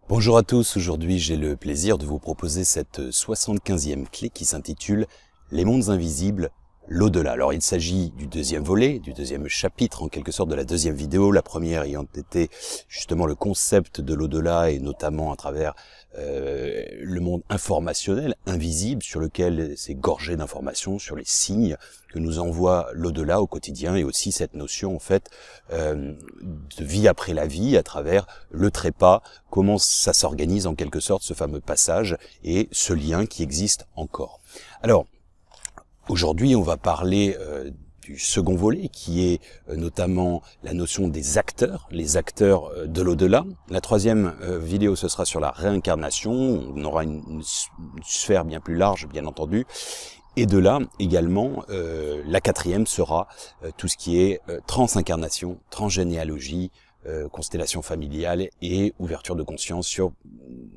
Bonjour à tous, aujourd'hui j'ai le plaisir de vous proposer cette 75e clé qui s'intitule « Les mondes invisibles, l'au-delà ». Alors il s'agit du deuxième volet, du deuxième chapitre en quelque sorte de la deuxième vidéo, la première ayant été justement le concept de l'au-delà et notamment à travers le monde informationnel, invisible, sur lequel c'est gorgé d'informations, sur les signes que nous envoie l'au-delà au quotidien et aussi cette notion en fait de vie après la vie à travers le trépas, comment ça s'organise en quelque sorte ce fameux passage et ce lien qui existe encore. Alors aujourd'hui on va parler du second volet qui est notamment la notion des acteurs, les acteurs de l'au-delà. La troisième vidéo ce sera sur la réincarnation, on aura une sphère bien plus large bien entendu. Et de là, également, la quatrième sera tout ce qui est transincarnation, transgénéalogie, constellation familiale et ouverture de conscience sur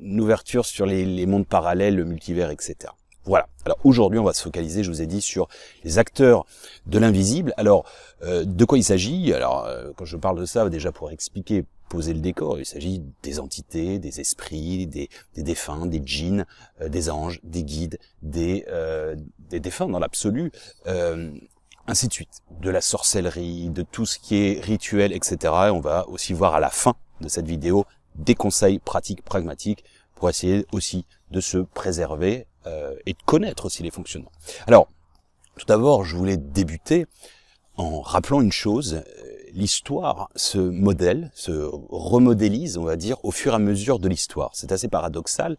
une ouverture sur les mondes parallèles, le multivers, etc. Voilà. Alors aujourd'hui, on va se focaliser, je vous ai dit, sur les acteurs de l'invisible. Alors, de quoi il s'agit? Alors, quand je parle de ça, déjà pour expliquer, poser le décor, il s'agit des entités, des esprits, des défunts, des djinns, des anges, des guides, des défunts dans l'absolu, ainsi de suite. De la sorcellerie, de tout ce qui est rituel, etc. Et on va aussi voir à la fin de cette vidéo des conseils pratiques, pragmatiques, pour essayer aussi de se préserver et de connaître aussi les fonctionnements. Alors, tout d'abord, je voulais débuter en rappelant une chose. L'histoire se modèle, se remodélise, on va dire, au fur et à mesure de l'histoire. C'est assez paradoxal,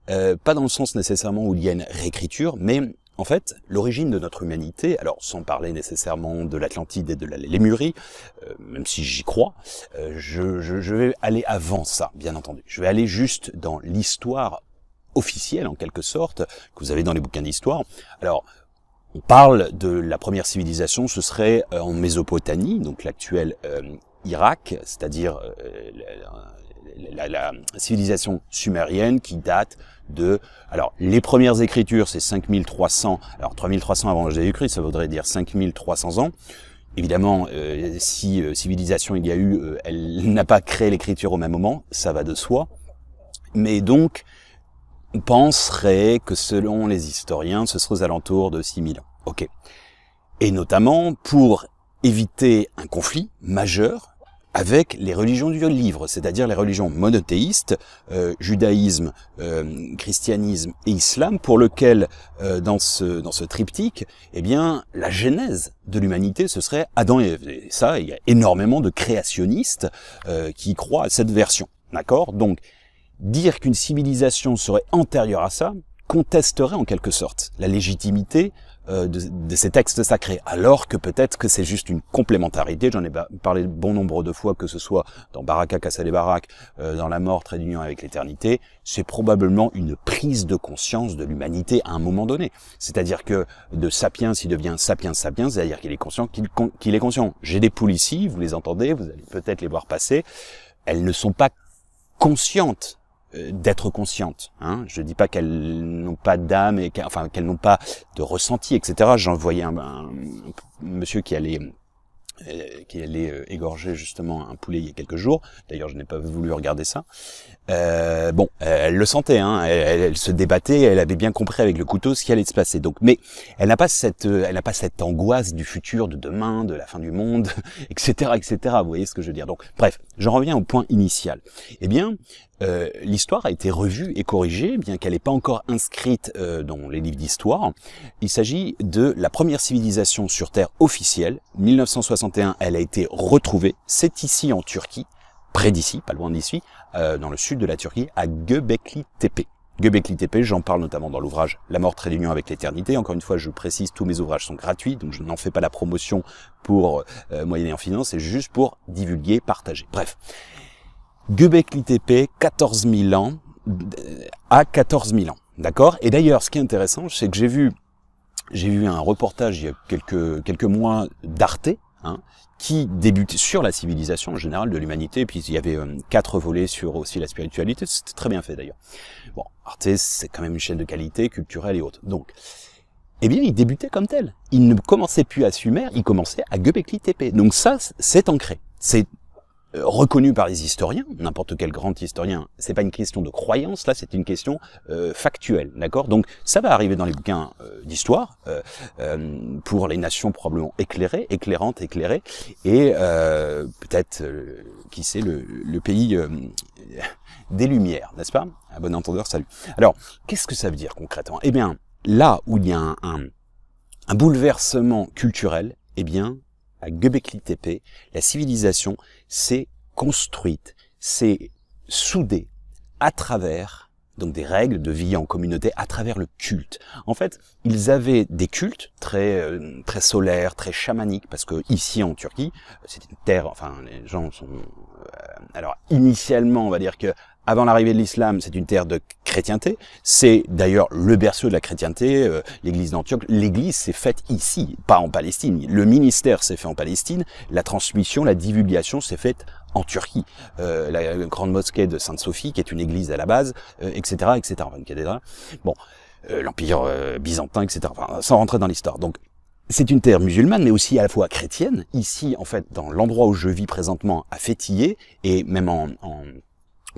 pas dans le sens nécessairement où il y a une réécriture, mais en fait, l'origine de notre humanité, alors sans parler nécessairement de l'Atlantide et de la Lémurie, même si j'y crois, je vais aller avant ça, bien entendu. Je vais aller juste dans l'histoire officielle, en quelque sorte, que vous avez dans les bouquins d'histoire. Alors, on parle de la première civilisation, ce serait en Mésopotamie, donc l'actuel Irak, c'est-à-dire la civilisation sumérienne qui date de... Alors, les premières écritures, c'est 5300, alors 3300 avant Jésus-Christ, ça voudrait dire 5300 ans. Évidemment, si civilisation il y a eu, elle n'a pas créé l'écriture au même moment, ça va de soi. Mais donc, on penserait que selon les historiens, ce serait aux alentours de 6000 ans. Ok. Et notamment pour éviter un conflit majeur avec les religions du livre, c'est-à-dire les religions monothéistes, judaïsme, christianisme et islam, pour lequel, dans ce triptyque, eh bien, la genèse de l'humanité, ce serait Adam et Ève. Et ça, il y a énormément de créationnistes qui croient à cette version. D'accord ? Donc, dire qu'une civilisation serait antérieure à ça contesterait en quelque sorte la légitimité de ces textes sacrés, alors que peut-être que c'est juste une complémentarité. J'en ai parlé bon nombre de fois, que ce soit dans Baraka Casa des Barak, dans La mort, trait d'union avec l'éternité, c'est probablement une prise de conscience de l'humanité à un moment donné. C'est-à-dire que de sapiens, il devient sapiens, c'est-à-dire qu'il est conscient qu'il est conscient. J'ai des poules ici, vous les entendez, vous allez peut-être les voir passer, elles ne sont pas conscientes d'être conscientes. Hein. Je dis pas qu'elles n'ont pas d'âme et qu'elles n'ont pas de ressenti, etc. J'en voyais un monsieur qui allait égorger justement un poulet il y a quelques jours. D'ailleurs, je n'ai pas voulu regarder ça. Bon, elle le sentait, hein. Elle se débattait, elle avait bien compris avec le couteau ce qui allait se passer. Donc, mais elle n'a pas cette angoisse du futur, de demain, de la fin du monde, etc., etc. Vous voyez ce que je veux dire. Donc, bref, j'en reviens au point initial. Eh bien, l'histoire a été revue et corrigée, bien qu'elle n'est pas encore inscrite dans les livres d'histoire. Il s'agit de la première civilisation sur Terre officielle. 1961, elle a été retrouvée. C'est ici en Turquie, près d'ici, pas loin d'ici, dans le sud de la Turquie, à Göbekli Tepe. Göbekli Tepe, j'en parle notamment dans l'ouvrage La mort, trait d'union avec l'éternité. Encore une fois, je précise, tous mes ouvrages sont gratuits, donc je n'en fais pas la promotion pour moyenner en finance, c'est juste pour divulguer, partager. Bref. Göbekli Tepe, 14 000 ans, à 14 000 ans, d'accord? Et d'ailleurs, ce qui est intéressant, c'est que j'ai vu un reportage il y a quelques mois d'Arte, hein, qui débutait sur la civilisation en général de l'humanité, et puis il y avait 4 volets sur aussi la spiritualité, c'était très bien fait d'ailleurs. Bon, Arte, c'est quand même une chaîne de qualité, culturelle et autres. Donc, eh bien, il débutait comme tel. Il ne commençait plus à Sumer, il commençait à Göbekli Tepe. Donc ça, c'est ancré. C'est reconnu par les historiens, n'importe quel grand historien. C'est pas une question de croyance, là, c'est une question factuelle, d'accord? Donc, ça va arriver dans les bouquins d'histoire, pour les nations probablement éclairées, éclairantes, éclairées, et peut-être, qui sait, le pays des Lumières, n'est-ce pas? À bon entendeur, salut. Alors, qu'est-ce que ça veut dire concrètement? Eh bien, là où il y a un bouleversement culturel, eh bien, à Göbekli Tepe, la civilisation s'est construite, s'est soudée à travers donc des règles de vie en communauté, à travers le culte. En fait, ils avaient des cultes très très solaires, très chamaniques, parce que ici en Turquie, c'est une terre, enfin les gens sont alors initialement, on va dire que avant l'arrivée de l'islam, c'est une terre de chrétienté. C'est d'ailleurs le berceau de la chrétienté, l'église d'Antioche. L'église s'est faite ici, pas en Palestine. Le ministère s'est fait en Palestine. La transmission, la divulgation s'est faite en Turquie. La grande mosquée de Sainte-Sophie, qui est une église à la base, etc., etc. Enfin, une cathédrale. Bon, l'empire byzantin, etc. Enfin, sans rentrer dans l'histoire. Donc, c'est une terre musulmane, mais aussi à la fois chrétienne. Ici, en fait, dans l'endroit où je vis présentement, à Fethiye, et même en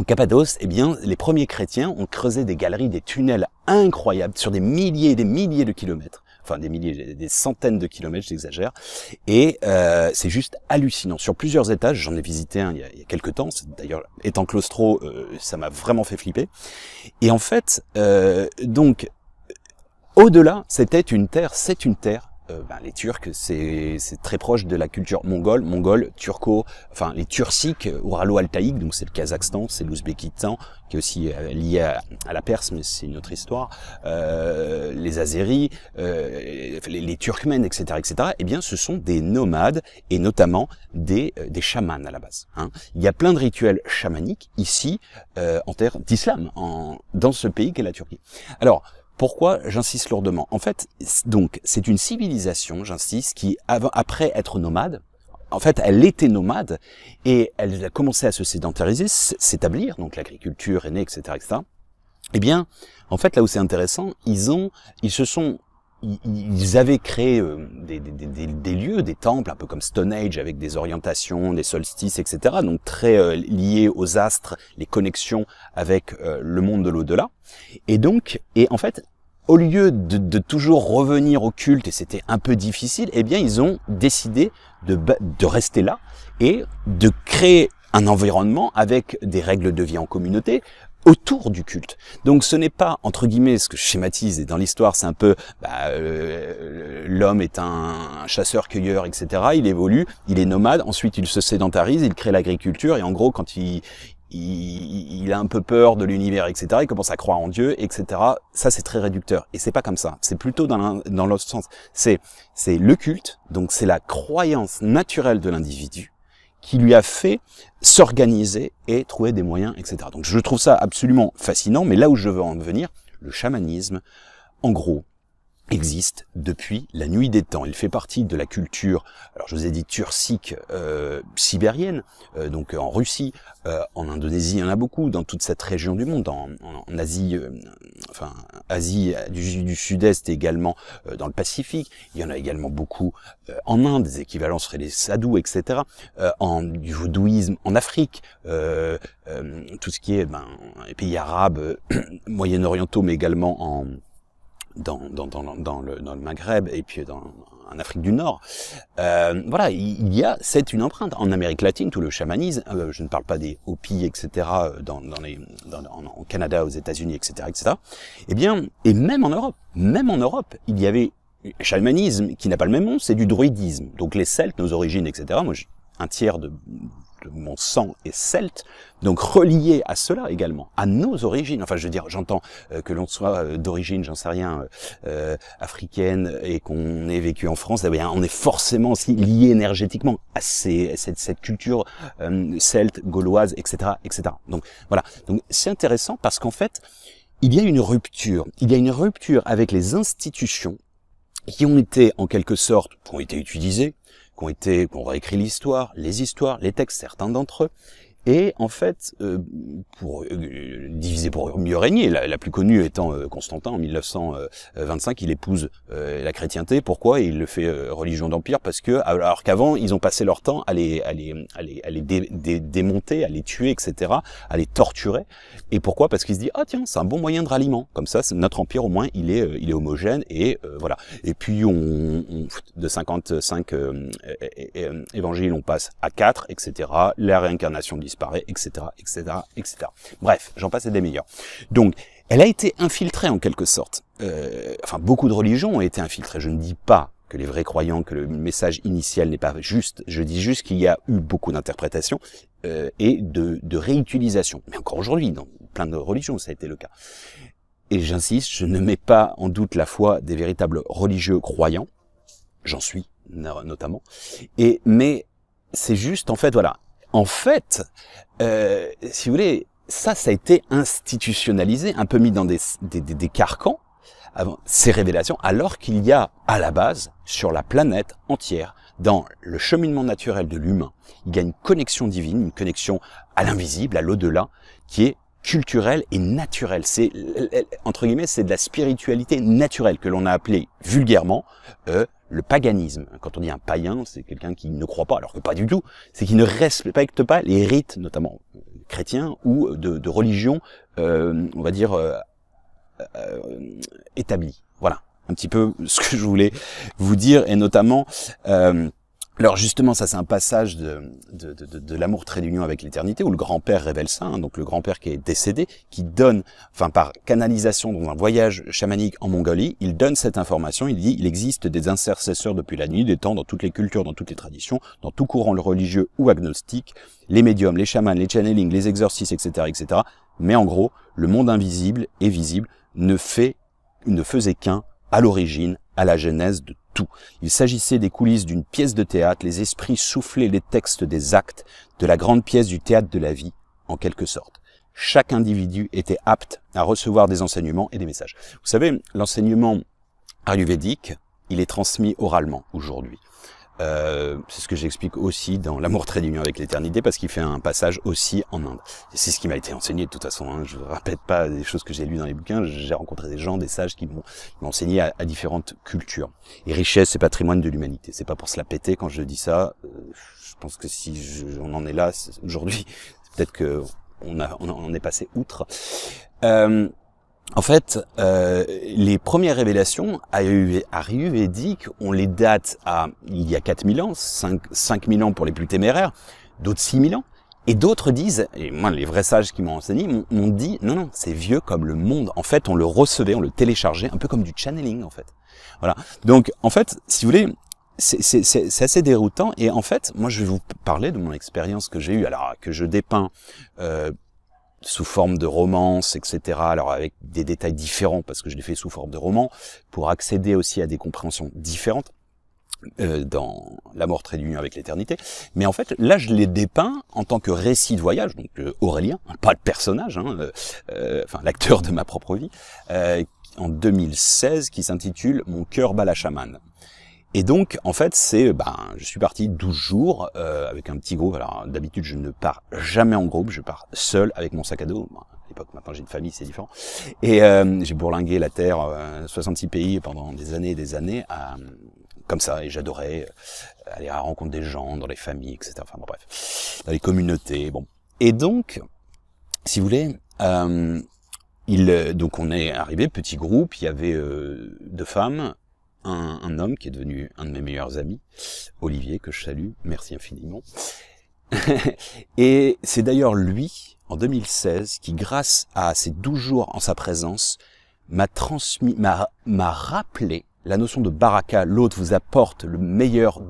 Cappadoce, eh bien, les premiers chrétiens ont creusé des galeries, des tunnels incroyables sur des milliers et des milliers de kilomètres. Enfin, des milliers, des centaines de kilomètres, j'exagère. Et c'est juste hallucinant. Sur plusieurs étages, j'en ai visité un il y a quelques temps. D'ailleurs, étant claustro, ça m'a vraiment fait flipper. Et en fait, donc, au-delà, c'est une terre. Les Turcs, c'est très proche de la culture mongole, turco, enfin les turciques, ouralo-altaïques, donc c'est le Kazakhstan, c'est l'Ouzbékistan, qui est aussi lié à la Perse, mais c'est une autre histoire, les Azéris, les Turkmènes, etc., etc., eh bien ce sont des nomades, et notamment des chamans à la base. Hein. Il y a plein de rituels chamaniques ici, en terre d'islam, dans ce pays qu'est la Turquie. Alors, pourquoi j'insiste lourdement? En fait, donc, c'est une civilisation, j'insiste, qui, après être nomade, en fait, elle était nomade, et elle a commencé à se sédentariser, s'établir, donc l'agriculture est née, etc., etc. Eh bien, en fait, là où c'est intéressant, ils avaient créé des lieux, des temples, un peu comme Stone Age, avec des orientations, des solstices, etc. Donc très liés aux astres, les connexions avec le monde de l'au-delà. Et en fait, au lieu de toujours revenir au culte, et c'était un peu difficile, eh bien ils ont décidé de rester là et de créer un environnement avec des règles de vie en communauté, autour du culte. Donc ce n'est pas, entre guillemets, ce que je schématise, et dans l'histoire c'est un peu, l'homme est un chasseur-cueilleur, etc. Il évolue, il est nomade, ensuite il se sédentarise, il crée l'agriculture, et en gros quand il a un peu peur de l'univers, etc. Il commence à croire en Dieu, etc. Ça, c'est très réducteur. Et c'est pas comme ça. C'est plutôt dans l'autre sens. C'est le culte, donc c'est la croyance naturelle de l'individu qui lui a fait s'organiser et trouver des moyens, etc. Donc je trouve ça absolument fascinant, mais là où je veux en venir, le chamanisme, en gros, existe depuis la nuit des temps. Il fait partie de la culture, alors je vous ai dit turcique, sibérienne, donc en Russie, en Indonésie, il y en a beaucoup, dans toute cette région du monde, en Asie, Asie du Sud-Est et également dans le Pacifique. Il y en a également beaucoup en Inde, des équivalents seraient les sadhus, etc. Du vaudouisme en Afrique, tout ce qui est les pays arabes, moyen-orientaux, mais également dans le Maghreb et puis en Afrique du Nord. Voilà, c'est une empreinte. En Amérique latine, tout le chamanisme, je ne parle pas des Hopis, etc., en Canada, aux États-Unis, etc., etc. Eh bien, et même en Europe, il y avait un chamanisme qui n'a pas le même nom, c'est du druidisme. Donc les Celtes, nos origines, etc. Moi, un tiers de mon sang est celte, donc relié à cela également, à nos origines. Enfin, je veux dire, j'entends que l'on soit d'origine, j'en sais rien, africaine, et qu'on ait vécu en France, eh bien, on est forcément aussi lié énergétiquement à cette culture celte, gauloise, etc., etc. Donc voilà, donc c'est intéressant parce qu'en fait, il y a une rupture avec les institutions qui ont été en quelque sorte, utilisées, qui ont réécrit l'histoire, les textes, certains d'entre eux, Et en fait, pour diviser pour mieux régner, la plus connue étant Constantin en 1925, il épouse la chrétienté. Pourquoi? Et il le fait religion d'empire parce que, alors qu'avant, ils ont passé leur temps à les démonter, à les tuer, etc., à les torturer. Et pourquoi? Parce qu'ils se disent, ah tiens, c'est un bon moyen de ralliement. Comme ça, notre empire au moins, il est homogène et voilà. Et puis de 55 évangiles, on passe à 4, etc. La réincarnation disparaît, etc., etc., etc. Bref, j'en passe et des meilleurs. Donc, elle a été infiltrée en quelque sorte. Enfin, beaucoup de religions ont été infiltrées. Je ne dis pas que les vrais croyants, que le message initial n'est pas juste. Je dis juste qu'il y a eu beaucoup d'interprétations et de réutilisation. Mais encore aujourd'hui, dans plein de religions, ça a été le cas. Et j'insiste, je ne mets pas en doute la foi des véritables religieux croyants. J'en suis, notamment. Mais c'est juste, en fait, voilà. En fait, si vous voulez, ça a été institutionnalisé, un peu mis dans des carcans, avant ces révélations, alors qu'il y a, à la base, sur la planète entière, dans le cheminement naturel de l'humain, il y a une connexion divine, une connexion à l'invisible, à l'au-delà, qui est culturelle et naturelle. C'est, entre guillemets, c'est de la spiritualité naturelle que l'on a appelée vulgairement le paganisme. Quand on dit un païen, c'est quelqu'un qui ne croit pas, alors que pas du tout. C'est qui ne respecte pas les rites, notamment chrétiens ou de religion, on va dire, établis. Voilà, un petit peu ce que je voulais vous dire, et notamment... alors justement, ça c'est un passage de l'amour trait d'union avec l'éternité, où le grand-père révèle ça, hein, donc le grand-père qui est décédé, qui donne, enfin par canalisation dans un voyage chamanique en Mongolie, il donne cette information, il dit, il existe des intercesseurs depuis la nuit des temps, dans toutes les cultures, dans toutes les traditions, dans tout courant religieux ou agnostique, les médiums, les chamans, les channelings, les exorcistes, etc., etc. Mais en gros, le monde invisible et visible ne faisait qu'un à l'origine, à la genèse de tout. Il s'agissait des coulisses d'une pièce de théâtre, les esprits soufflaient les textes des actes, de la grande pièce du théâtre de la vie, en quelque sorte. Chaque individu était apte à recevoir des enseignements et des messages. Vous savez, l'enseignement ayurvédique, il est transmis oralement aujourd'hui. C'est ce que j'explique aussi dans l'amour trait d'union avec l'éternité, parce qu'il fait un passage aussi en Inde. C'est ce qui m'a été enseigné de toute façon, hein. Je ne répète pas des choses que j'ai lues dans les bouquins, j'ai rencontré des gens, des sages qui m'ont enseigné à différentes cultures. Et richesse et patrimoine de l'humanité. C'est pas pour se la péter quand je dis ça, je pense que si on en est là aujourd'hui, c'est peut-être que on est passé outre. En fait, les premières révélations ayurvédiques, on les date à il y a 4000 ans, 5000 ans pour les plus téméraires, d'autres 6000 ans, et d'autres disent, et moi les vrais sages qui m'ont enseigné m'ont dit, non, c'est vieux comme le monde. En fait, on le recevait, on le téléchargeait, un peu comme du channeling en fait. Voilà. Donc, en fait, si vous voulez, c'est assez déroutant, et en fait, moi je vais vous parler de mon expérience que j'ai eue, alors que je dépeins sous forme de romance, etc. Alors avec des détails différents, parce que je l'ai fait sous forme de roman, pour accéder aussi à des compréhensions différentes dans l'amour trait d'union avec l'éternité. Mais en fait, là, je l'ai dépeint en tant que récit de voyage, donc Aurélien, pas le personnage, hein, enfin l'acteur de ma propre vie, en 2016, qui s'intitule « Mon cœur bat la chamane ». Et donc, en fait, je suis parti 12 jours avec un petit groupe. Alors, d'habitude, je ne pars jamais en groupe, je pars seul avec mon sac à dos. Bon, à l'époque, maintenant, j'ai une famille, c'est différent. Et j'ai bourlingué la Terre, 66 pays pendant des années et des années, comme ça. Et j'adorais aller à la rencontre des gens, dans les familles, etc. Enfin, bon, bref, dans les communautés. Bon. Et donc, si vous voulez... donc, on est arrivé, petit groupe, il y avait 2 femmes, un homme qui est devenu un de mes meilleurs amis, Olivier, que je salue, merci infiniment. Et c'est d'ailleurs lui, en 2016, qui grâce à ces 12 jours en sa présence, m'a rappelé la notion de baraka, l'autre vous apporte le meilleur,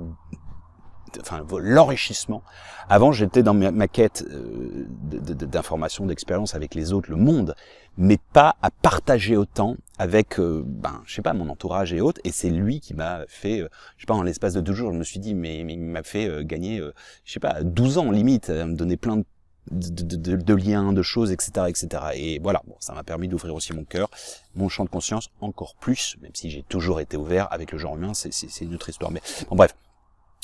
enfin l'enrichissement. Avant, j'étais dans ma quête d'information, d'expérience avec les autres, le monde, mais pas à partager autant avec, je sais pas, mon entourage et autres. Et c'est lui qui m'a fait, je sais pas, en l'espace de 2 jours, je me suis dit, mais il m'a fait gagner, je sais pas, 12 ans limite, à me donner plein de liens, de choses, etc., etc. Et voilà, bon, ça m'a permis d'ouvrir aussi mon cœur, mon champ de conscience encore plus, même si j'ai toujours été ouvert avec le genre humain, c'est une autre histoire. Mais bon, bref.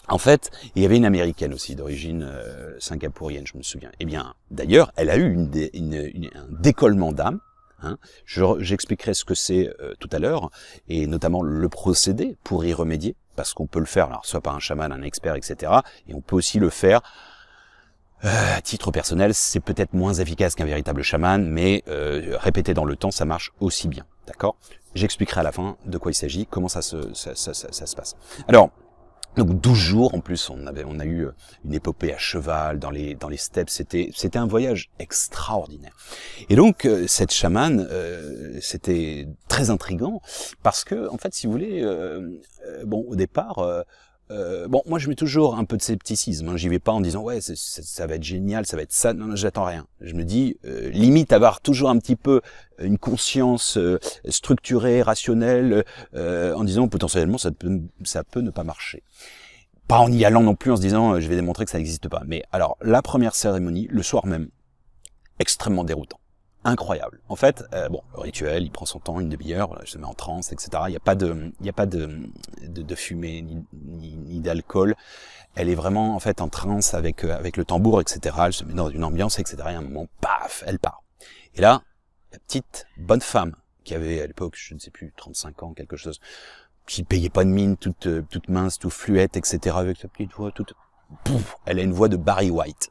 En fait, il y avait une américaine aussi d'origine singapourienne, je me souviens. Eh bien, d'ailleurs, elle a eu un décollement d'âme. Hein. J'expliquerai ce que c'est tout à l'heure, et notamment le procédé pour y remédier, parce qu'on peut le faire, alors soit par un chaman, un expert, etc. Et on peut aussi le faire à titre personnel. C'est peut-être moins efficace qu'un véritable chaman, mais répété dans le temps, ça marche aussi bien. D'accord? J'expliquerai à la fin de quoi il s'agit, comment ça se passe. Alors, donc 12 jours, en plus on a eu une épopée à cheval dans les steppes, c'était un voyage extraordinaire. Et donc cette chamane, c'était très intriguant parce que en fait, si vous voulez, bon au départ, bon moi je mets toujours un peu de scepticisme, hein. J'y vais pas en disant ouais ça va être génial, ça va être ça, non j'attends rien. Je me dis limite avoir toujours un petit peu une conscience structurée, rationnelle, en disant potentiellement ça peut ne pas marcher. Pas en y allant non plus en se disant je vais démontrer que ça n'existe pas. Mais alors la première cérémonie, le soir même, extrêmement déroutant. Incroyable. En fait, bon, le rituel, il prend son temps, une demi-heure, je se mets en transe, etc. Il n'y a pas de fumée ni d'alcool. Elle est vraiment en fait en transe avec le tambour, etc. Elle se met dans une ambiance, etc. Et à un moment, paf, elle part. Et là, la petite bonne femme qui avait à l'époque, je ne sais plus, 35 ans, quelque chose, qui payait pas de mine, toute mince, toute fluette, etc. avec sa petite voix, toute, pouf, elle a une voix de Barry White.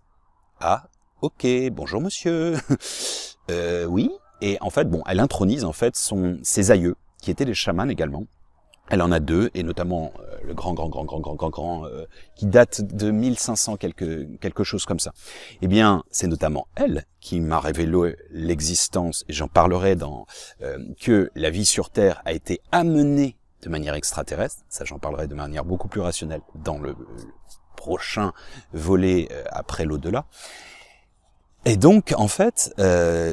Ah, ok, bonjour monsieur. Oui. Et en fait, bon, elle intronise en fait ses aïeux, qui étaient des chamans également. Elle en a deux, et notamment le grand, qui date de 1500 quelque chose comme ça. Eh bien, c'est notamment elle qui m'a révélé l'existence, et j'en parlerai que la vie sur Terre a été amenée de manière extraterrestre. Ça, j'en parlerai de manière beaucoup plus rationnelle dans le prochain volet après l'au-delà. Et donc, en fait,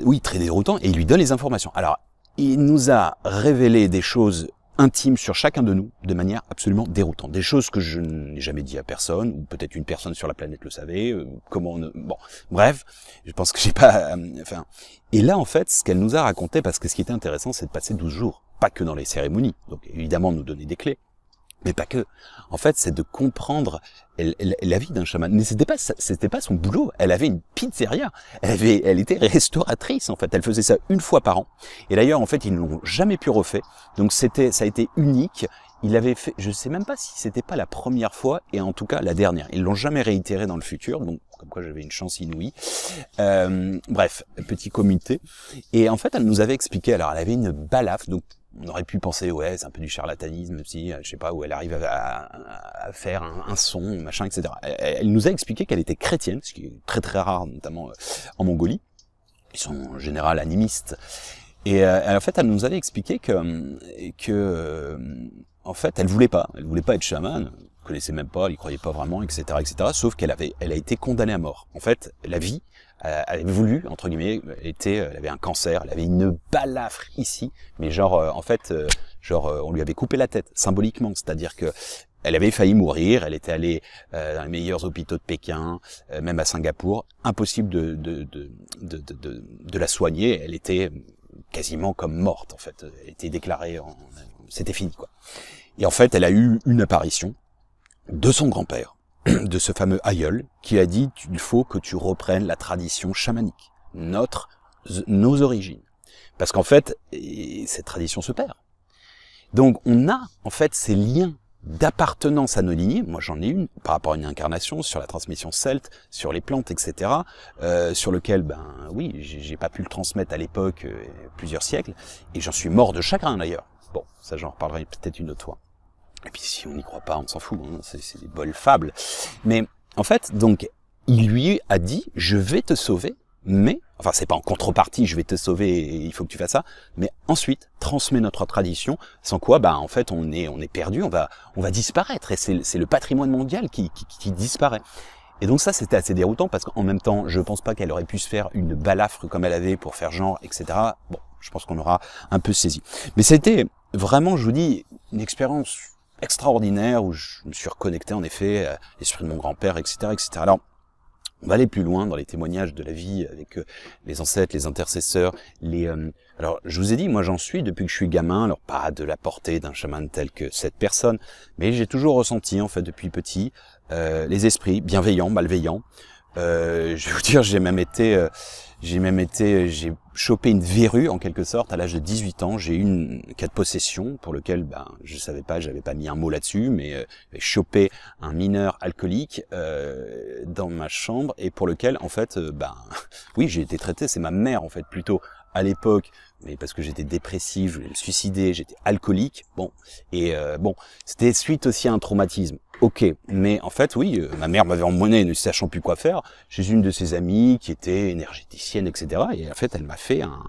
oui, très déroutant, et il lui donne les informations. Alors, il nous a révélé des choses intimes sur chacun de nous, de manière absolument déroutante. Des choses que je n'ai jamais dit à personne, ou peut-être une personne sur la planète le savait, bon, bref, je pense que j'ai pas... enfin, et là, en fait, ce qu'elle nous a raconté, parce que ce qui était intéressant, c'est de passer 12 jours, pas que dans les cérémonies, donc évidemment nous donner des clés, mais pas que. En fait, c'est de comprendre la vie d'un chaman. Mais c'était pas son boulot. Elle avait une pizzeria. Elle était restauratrice, en fait. Elle faisait ça une fois par an. Et d'ailleurs, en fait, ils ne l'ont jamais pu refaire. Donc ça a été unique. Il avait fait, je sais même pas si c'était pas la première fois, et en tout cas la dernière. Ils l'ont jamais réitéré dans le futur. Donc, comme quoi j'avais une chance inouïe. Bref, petit comité. Et en fait, elle nous avait expliqué, alors elle avait une balafre, donc on aurait pu penser, ouais, c'est un peu du charlatanisme, si, je sais pas, où elle arrive à faire un son, machin, etc. Elle nous a expliqué qu'elle était chrétienne, ce qui est très très rare, notamment en Mongolie. Ils sont en général animistes. Et en fait, elle nous avait expliqué que en fait, elle voulait pas être chamane, elle connaissait même pas, elle y croyait pas vraiment, etc., etc. Sauf elle a été condamnée à mort. En fait, la vie, elle avait voulu, entre guillemets, elle avait un cancer, elle avait une balafre ici, mais genre, en fait, on lui avait coupé la tête, symboliquement, c'est-à-dire que elle avait failli mourir, elle était allée dans les meilleurs hôpitaux de Pékin, même à Singapour, impossible de la soigner, elle était quasiment comme morte, en fait, elle était déclarée, c'était fini, quoi. Et en fait, elle a eu une apparition de son grand-père, de ce fameux aïeul, qui a dit il faut que tu reprennes la tradition chamanique, nos origines. Parce qu'en fait, cette tradition se perd. Donc on a en fait ces liens d'appartenance à nos lignées. Moi j'en ai une par rapport à une incarnation sur la transmission celte, sur les plantes, etc. Sur lequel, ben oui, j'ai pas pu le transmettre à l'époque, plusieurs siècles, et j'en suis mort de chagrin d'ailleurs. Bon, ça j'en reparlerai peut-être une autre fois. Et puis si on n'y croit pas, on s'en fout, hein, c'est des bonnes fables. Mais en fait, donc, il lui a dit, je vais te sauver, mais, enfin c'est pas en contrepartie, je vais te sauver et il faut que tu fasses ça, mais ensuite, transmets notre tradition, sans quoi, bah en fait, on est perdu, on va disparaître, et c'est le patrimoine mondial qui disparaît. Et donc ça, c'était assez déroutant, parce qu'en même temps, je pense pas qu'elle aurait pu se faire une balafre comme elle avait pour faire genre, etc. Bon, je pense qu'on aura un peu saisi. Mais c'était vraiment, je vous dis, une expérience extraordinaire où je me suis reconnecté en effet à l'esprit de mon grand-père, etc., etc. Alors, On va aller plus loin dans les témoignages de la vie avec les ancêtres, les intercesseurs, alors, je vous ai dit, moi j'en suis depuis que je suis gamin, alors pas de la portée d'un chaman tel que cette personne, mais j'ai toujours ressenti, en fait, depuis petit, les esprits bienveillants, malveillants. Je vais vous dire, j'ai chopé une verrue en quelque sorte à l'âge de 18 ans. J'ai eu un cas de possession pour lequel, je savais pas, j'avais pas mis un mot là-dessus, mais j'ai chopé un mineur alcoolique dans ma chambre et pour lequel, en fait, oui, j'ai été traité. C'est ma mère, en fait, plutôt à l'époque, mais parce que j'étais dépressif, je voulais me suicider, j'étais alcoolique. C'était suite aussi à un traumatisme. Ok, mais en fait, oui, ma mère m'avait emmené, ne sachant plus quoi faire, chez une de ses amies qui était énergéticienne, etc. Et en fait, elle m'a fait un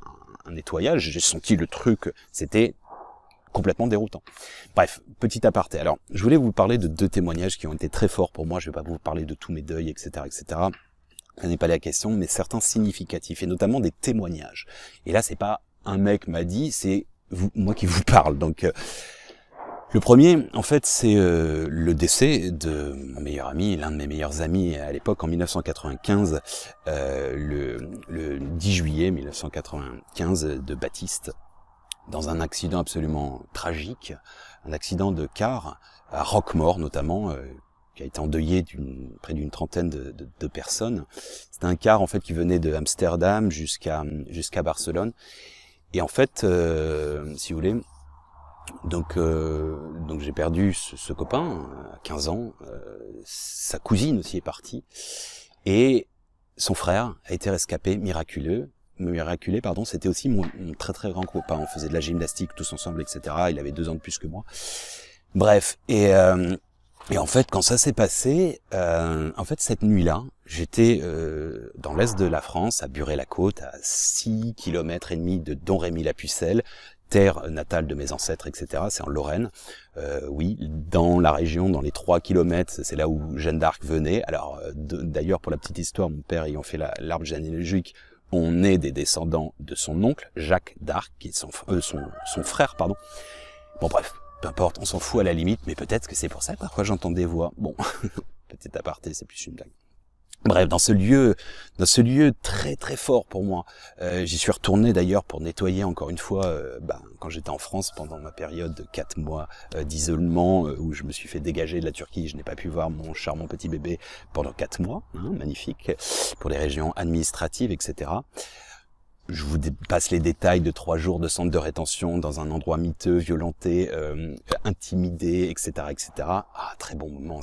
nettoyage. J'ai senti le truc, c'était complètement déroutant. Bref, petit aparté. Alors, je voulais vous parler de 2 témoignages qui ont été très forts pour moi. Je vais pas vous parler de tous mes deuils, etc., etc. Ça n'est pas la question, mais certains significatifs, et notamment des témoignages. Et là, c'est pas un mec m'a dit, c'est moi qui vous parle. Donc, le premier, en fait, c'est le décès de mon meilleur ami, l'un de mes meilleurs amis à l'époque, en 1995, le 10 juillet 1995, de Baptiste, dans un accident absolument tragique, un accident de car à Roquemaure notamment, qui a été endeuillé près d'une trentaine de personnes. C'était un car en fait qui venait de Amsterdam jusqu'à Barcelone. Et en fait, si vous voulez, donc j'ai perdu ce copain à 15 ans. Sa cousine aussi est partie et son frère a été rescapé, miraculé, c'était aussi mon très très grand copain. On faisait de la gymnastique tous ensemble, etc. Il avait 2 ans de plus que moi. Bref, et en fait, quand ça s'est passé, en fait, cette nuit-là, j'étais dans l'est de la France, à Buret-la-Côte, à 6,5 km de Domrémy-la-Pucelle, terre natale de mes ancêtres, etc. C'est en Lorraine. Oui, dans la région, dans les 3 kilomètres, c'est là où Jeanne d'Arc venait. Alors, d'ailleurs, pour la petite histoire, mon père ayant fait l'arbre généalogique, on est des descendants de son oncle, Jacques d'Arc, qui est son frère, pardon. Bon, bref. Peu importe, on s'en fout à la limite, mais peut-être que c'est pour ça que parfois j'entends des voix. Bon, petit aparté, c'est plus une blague. Bref, dans ce lieu très très fort pour moi, j'y suis retourné d'ailleurs pour nettoyer encore une fois, quand j'étais en France pendant ma période de 4 mois d'isolement, où je me suis fait dégager de la Turquie, je n'ai pas pu voir mon charmant petit bébé pendant 4 mois, magnifique, pour les régions administratives, etc. Je vous passe les détails de 3 jours de centre de rétention dans un endroit miteux, violenté, intimidé, etc., etc. Ah, très bon moment.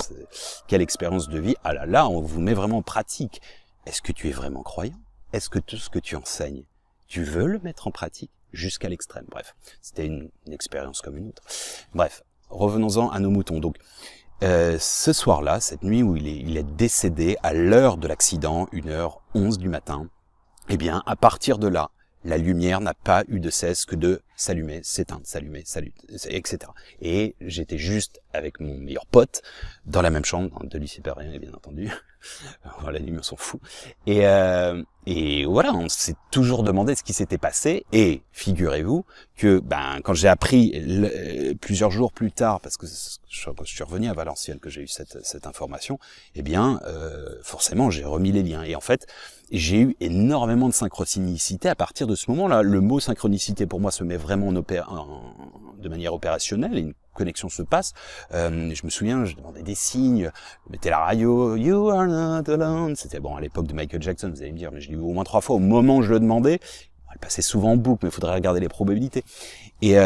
Quelle expérience de vie. Ah là, on vous met vraiment en pratique. Est-ce que tu es vraiment croyant? Est-ce que tout ce que tu enseignes, tu veux le mettre en pratique jusqu'à l'extrême? Bref, c'était une expérience comme une autre. Bref, revenons-en à nos moutons. Donc, ce soir-là, cette nuit où il est décédé à l'heure de l'accident, 1h11 du matin, eh bien, à partir de là, la lumière n'a pas eu de cesse que de s'allumer, s'éteindre, s'allumer, etc. Et j'étais juste avec mon meilleur pote dans la même chambre, de lycée Perrien, bien entendu. La nuit, on s'en fout. Et voilà, on s'est toujours demandé ce qui s'était passé. Et figurez-vous que, quand j'ai appris plusieurs jours plus tard, parce que quand je suis revenu à Valenciennes que j'ai eu cette information, eh bien, forcément, j'ai remis les liens. Et en fait, j'ai eu énormément de synchronicité à partir de ce moment-là. Le mot synchronicité, pour moi, se met vraiment de manière opérationnelle, et une connexion se passe. Je me souviens, je demandais des signes, je mettais la radio, You are not alone. C'était à l'époque de Michael Jackson, vous allez me dire, mais je l'ai vu au moins 3 fois au moment où je le demandais. Elle passait souvent en boucle, mais il faudrait regarder les probabilités. Et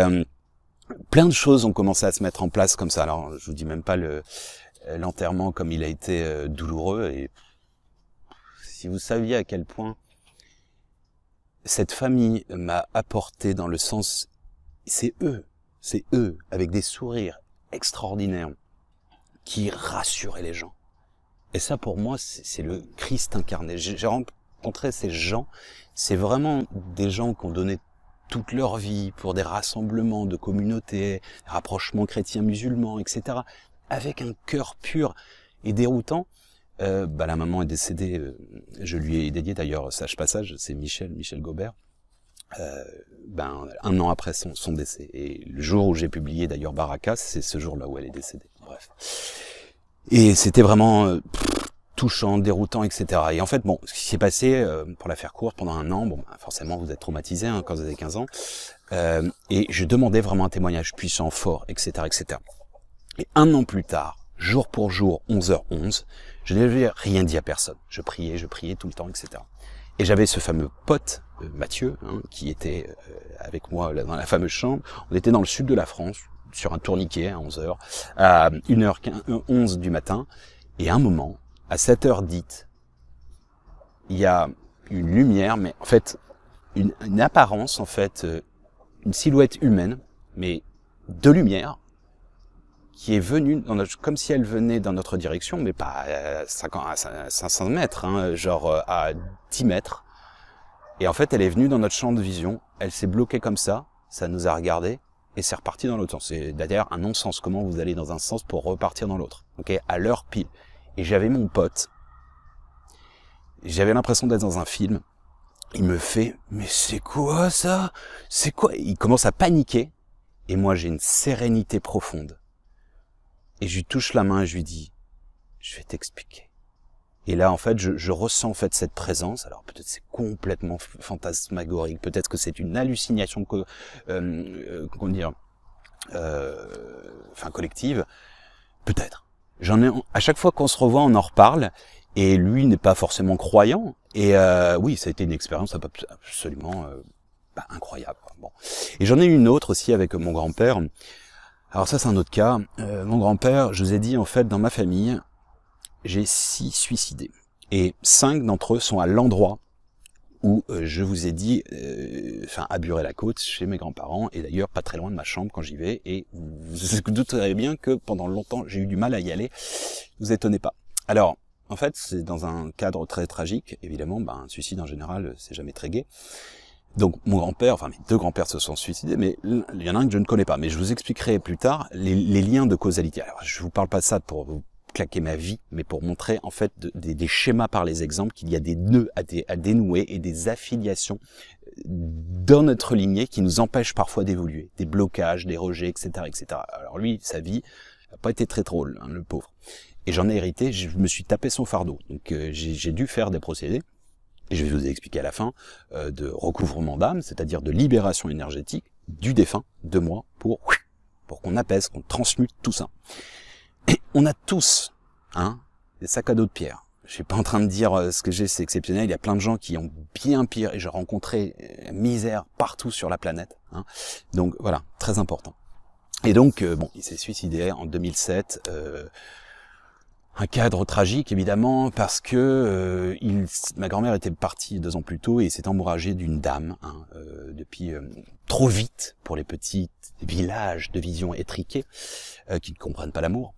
plein de choses ont commencé à se mettre en place comme ça. Alors, je vous dis même pas l'enterrement comme il a été douloureux. Et si vous saviez à quel point cette famille m'a apporté dans le sens, c'est eux, avec des sourires extraordinaires, qui rassuraient les gens. Et ça, pour moi, c'est le Christ incarné. J'ai rencontré ces gens, c'est vraiment des gens qui ont donné toute leur vie pour des rassemblements de communautés, rapprochements chrétiens-musulmans, etc., avec un cœur pur et déroutant. La maman est décédée, je lui ai dédié d'ailleurs sage passage, c'est Michel Gobert, 1 an après son décès. Et le jour où j'ai publié d'ailleurs Baraka, c'est ce jour-là où elle est décédée. Bref. Et c'était vraiment touchant, déroutant, etc. Et en fait, bon, ce qui s'est passé, pour la faire courte, pendant un an, bon, forcément, vous êtes traumatisé hein, quand vous avez 15 ans, et je demandais vraiment un témoignage puissant, fort, etc., etc. Et un an plus tard, jour pour jour, 11h11, je n'avais rien dit à personne. Je priais tout le temps, etc. Et j'avais ce fameux pote, Mathieu, hein, qui était avec moi là, dans la fameuse chambre. On était dans le sud de la France, sur un tourniquet à 11h, à 1h11 du matin. Et à un moment, à 7h dite, il y a une lumière, mais en fait, une apparence, en fait, une silhouette humaine, mais de lumière, qui est venue, comme si elle venait dans notre direction, mais pas à 500 mètres, hein, genre à 10 mètres. Et en fait, elle est venue dans notre champ de vision, elle s'est bloquée comme ça nous a regardé, et c'est reparti dans l'autre sens. C'est d'ailleurs un non-sens. Comment vous allez dans un sens pour repartir dans l'autre, ok, à l'heure pile. Et j'avais mon pote, j'avais l'impression d'être dans un film. Il me fait, mais c'est quoi ça? C'est quoi? Il commence à paniquer, et moi j'ai une sérénité profonde. Et je lui touche la main et je lui dis, je vais t'expliquer. Et là, en fait, je ressens en fait cette présence. Alors peut-être c'est complètement fantasmagorique, peut-être que c'est une hallucination, comment dire, collective. Peut-être. À chaque fois qu'on se revoit, on en reparle. Et lui n'est pas forcément croyant. Et oui, ça a été une expérience absolument incroyable. Bon. Et j'en ai une autre aussi avec mon grand-père. Alors ça, c'est un autre cas. Mon grand-père, je vous ai dit, en fait, dans ma famille, j'ai 6 suicidés. Et 5 d'entre eux sont à l'endroit où je vous ai dit, à Buret-la-Côte, chez mes grands-parents, et d'ailleurs pas très loin de ma chambre quand j'y vais. Et vous vous douterez bien que pendant longtemps, j'ai eu du mal à y aller. Vous étonnez pas. Alors, en fait, c'est dans un cadre très tragique. Évidemment, un suicide en général, c'est jamais très gai. Donc mon grand-père, mes 2 grands-pères se sont suicidés, mais il y en a un que je ne connais pas. Mais je vous expliquerai plus tard les liens de causalité. Alors je vous parle pas de ça pour vous claquer ma vie, mais pour montrer en fait des schémas par les exemples, qu'il y a des nœuds à dénouer et des affiliations dans notre lignée qui nous empêchent parfois d'évoluer, des blocages, des rejets, etc., etc. Alors lui, sa vie n'a pas été très drôle, hein, le pauvre. Et j'en ai hérité, je me suis tapé son fardeau. Donc j'ai dû faire des procédés. Et je vais vous expliquer à la fin, de recouvrement d'âme, c'est-à-dire de libération énergétique du défunt, de moi, pour qu'on apaise, qu'on transmute tout ça. Et on a tous, des sacs à dos de pierre. Je suis pas en train de dire ce que j'ai, c'est exceptionnel. Il y a plein de gens qui ont bien pire, et j'ai rencontré misère partout sur la planète. Donc voilà, très important. Et donc, il s'est suicidé en 2007. Un cadre tragique, évidemment, parce que ma grand-mère était partie 2 ans plus tôt et s'est embourragée d'une dame, depuis trop vite pour les petits villages de vision étriqués qui ne comprennent pas l'amour.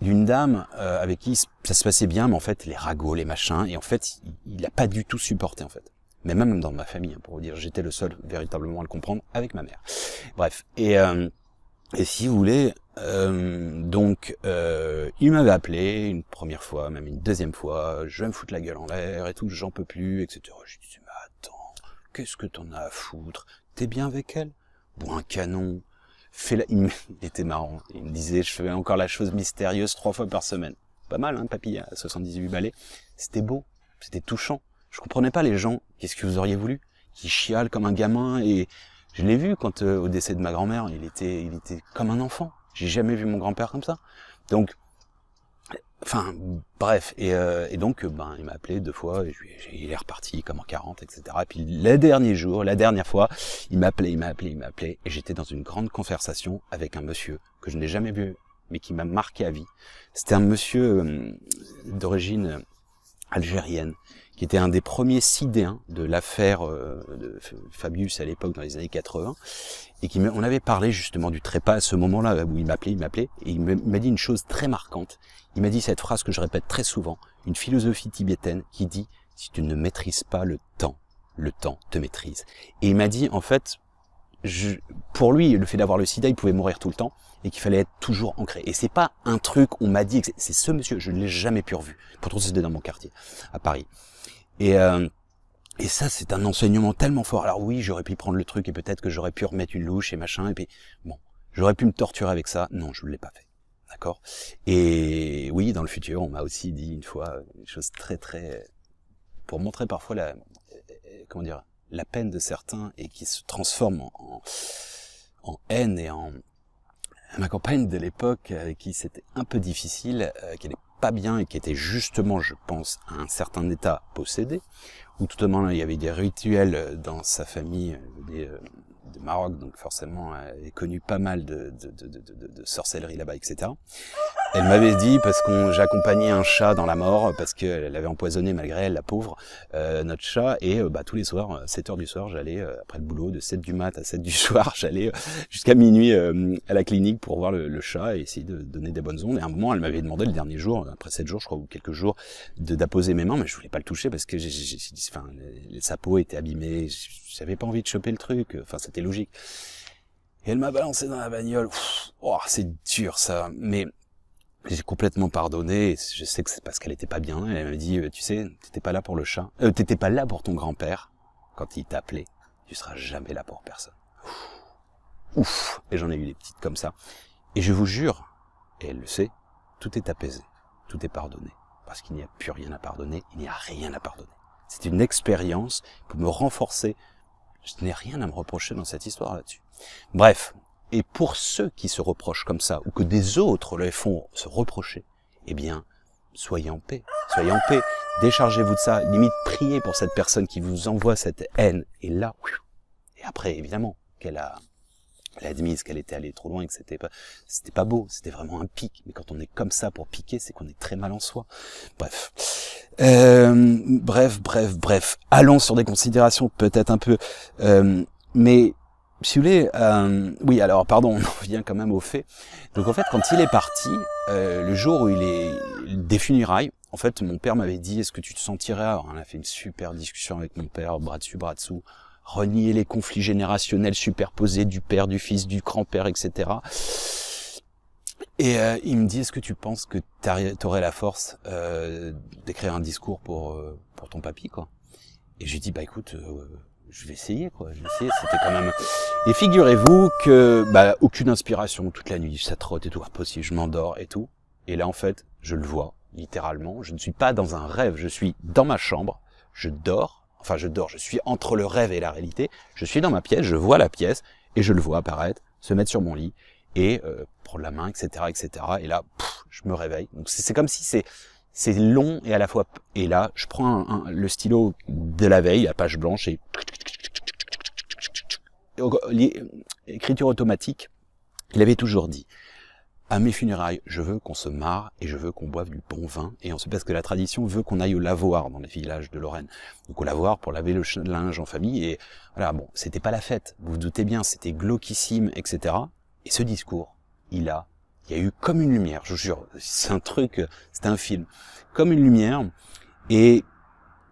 D'une dame avec qui ça se passait bien, mais en fait, les ragots, les machins, et en fait, il n'a pas du tout supporté, en fait. Mais même dans ma famille, pour vous dire, j'étais le seul véritablement à le comprendre avec ma mère. Bref, et si vous voulez, il m'avait appelé une première fois, même une deuxième fois, je vais me foutre la gueule en l'air et tout, j'en peux plus, etc. Je disais, mais attends, qu'est-ce que t'en as à foutre? T'es bien avec elle? Bon, un canon. Il était marrant. Il me disait, je fais encore la chose mystérieuse 3 fois par semaine. Pas mal, hein, papy, à 78 balais. C'était beau, c'était touchant. Je comprenais pas les gens. Qu'est-ce que vous auriez voulu? Qui chialent comme un gamin et... Je l'ai vu quand, au décès de ma grand-mère, il était comme un enfant. J'ai jamais vu mon grand-père comme ça. Donc, bref. Et donc, il m'a appelé 2 fois, et il est reparti comme en 40, etc. Et puis, la dernière fois, il m'appelait, et j'étais dans une grande conversation avec un monsieur que je n'ai jamais vu, mais qui m'a marqué à vie. C'était un monsieur d'origine algérienne, qui était un des premiers sidéens de l'affaire de Fabius à l'époque, dans les années 80, et on avait parlé justement du trépas à ce moment-là, où il m'appelait, et il m'a dit une chose très marquante. Il m'a dit cette phrase que je répète très souvent, une philosophie tibétaine qui dit « Si tu ne maîtrises pas le temps te maîtrise ». Et il m'a dit, en fait, pour lui, le fait d'avoir le sida, il pouvait mourir tout le temps, et qu'il fallait être toujours ancré. Et c'est pas un truc, on m'a dit, c'est ce monsieur, je ne l'ai jamais pu revu. Pourtant, c'était dans mon quartier, à Paris. Et ça, c'est un enseignement tellement fort. Alors oui, j'aurais pu prendre le truc, et peut-être que j'aurais pu remettre une louche et machin, et puis, bon, j'aurais pu me torturer avec ça. Non, je ne l'ai pas fait. d'accord. Et oui, dans le futur, on m'a aussi dit une fois une chose très très, pour montrer parfois comment dire, la peine de certains et qui se transforme en haine et en ma compagne de l'époque avec qui c'était un peu difficile, qui n'allait pas bien et qui était justement, je pense, à un certain état possédé, où tout au moins il y avait des rituels dans sa famille, de Maroc, donc forcément elle a connu pas mal de sorcellerie là-bas, etc. Elle m'avait dit, parce que j'accompagnais un chat dans la mort, parce qu'elle avait empoisonné malgré elle, la pauvre, notre chat, et tous les soirs, 7h du soir, j'allais, après le boulot, de 7 du mat à 7 du soir, j'allais jusqu'à minuit à la clinique pour voir le chat et essayer de donner des bonnes ondes. Et à un moment, elle m'avait demandé le dernier jour, après 7 jours, je crois, ou quelques jours, d'apposer mes mains, mais je voulais pas le toucher parce que sa peau était abîmée, j'avais pas envie de choper le truc, enfin c'était logique. Et elle m'a balancé dans la bagnole. C'est dur ça, mais j'ai complètement pardonné. Je sais que c'est parce qu'elle était pas bien. Elle m'a dit, tu sais, t'étais pas là pour le chat. T'étais pas là pour ton grand-père quand il t'appelait. Tu seras jamais là pour personne. Ouf. Et j'en ai eu des petites comme ça. Et je vous jure, et elle le sait, tout est apaisé, tout est pardonné, parce qu'il n'y a plus rien à pardonner. Il n'y a rien à pardonner. C'est une expérience pour me renforcer. Je n'ai rien à me reprocher dans cette histoire là-dessus. Bref. Et pour ceux qui se reprochent comme ça, ou que des autres les font se reprocher, eh bien, soyez en paix. Soyez en paix. Déchargez-vous de ça. Limite, priez pour cette personne qui vous envoie cette haine. Et là, et après, évidemment, elle a admise qu'elle était allée trop loin et que c'était pas beau. C'était vraiment un pic. Mais quand on est comme ça pour piquer, c'est qu'on est très mal en soi. Bref. Bref. Allons sur des considérations peut-être un peu, mais, si vous voulez, oui, alors, pardon, on en revient quand même au fait. Donc, en fait, quand il est parti, le jour où il est des funérailles, en fait, mon père m'avait dit, est-ce que tu te sentirais, alors, on a fait une super discussion avec mon père, bras dessus, bras dessous, renier les conflits générationnels superposés du père, du fils, du grand-père, etc. Et il me dit, est-ce que tu penses que t'aurais la force d'écrire un discours pour ton papy, quoi? Et j'ai dit, écoute, je vais essayer, quoi. C'était quand même... Et figurez-vous que, aucune inspiration toute la nuit, ça trotte et tout, impossible, je m'endors et tout. Et là, en fait, je le vois, littéralement. Je ne suis pas dans un rêve, je suis dans ma chambre, je dors, je suis entre le rêve et la réalité. Je suis dans ma pièce, je vois la pièce, et je le vois apparaître, se mettre sur mon lit, et prendre la main, etc., etc. Et là, je me réveille. Donc c'est comme si c'est long et à la fois... Et là, je prends le stylo de la veille, la page blanche, et... Écriture automatique, il avait toujours dit, à mes funérailles, je veux qu'on se marre et je veux qu'on boive du bon vin. Et ensuite, parce que la tradition veut qu'on aille au lavoir dans les villages de Lorraine. Donc au lavoir pour laver le linge en famille. Et voilà, bon, c'était pas la fête, vous vous doutez bien, c'était glauquissime, etc. Et ce discours, il y a eu comme une lumière, je vous jure, c'est un truc, c'était un film, comme une lumière, et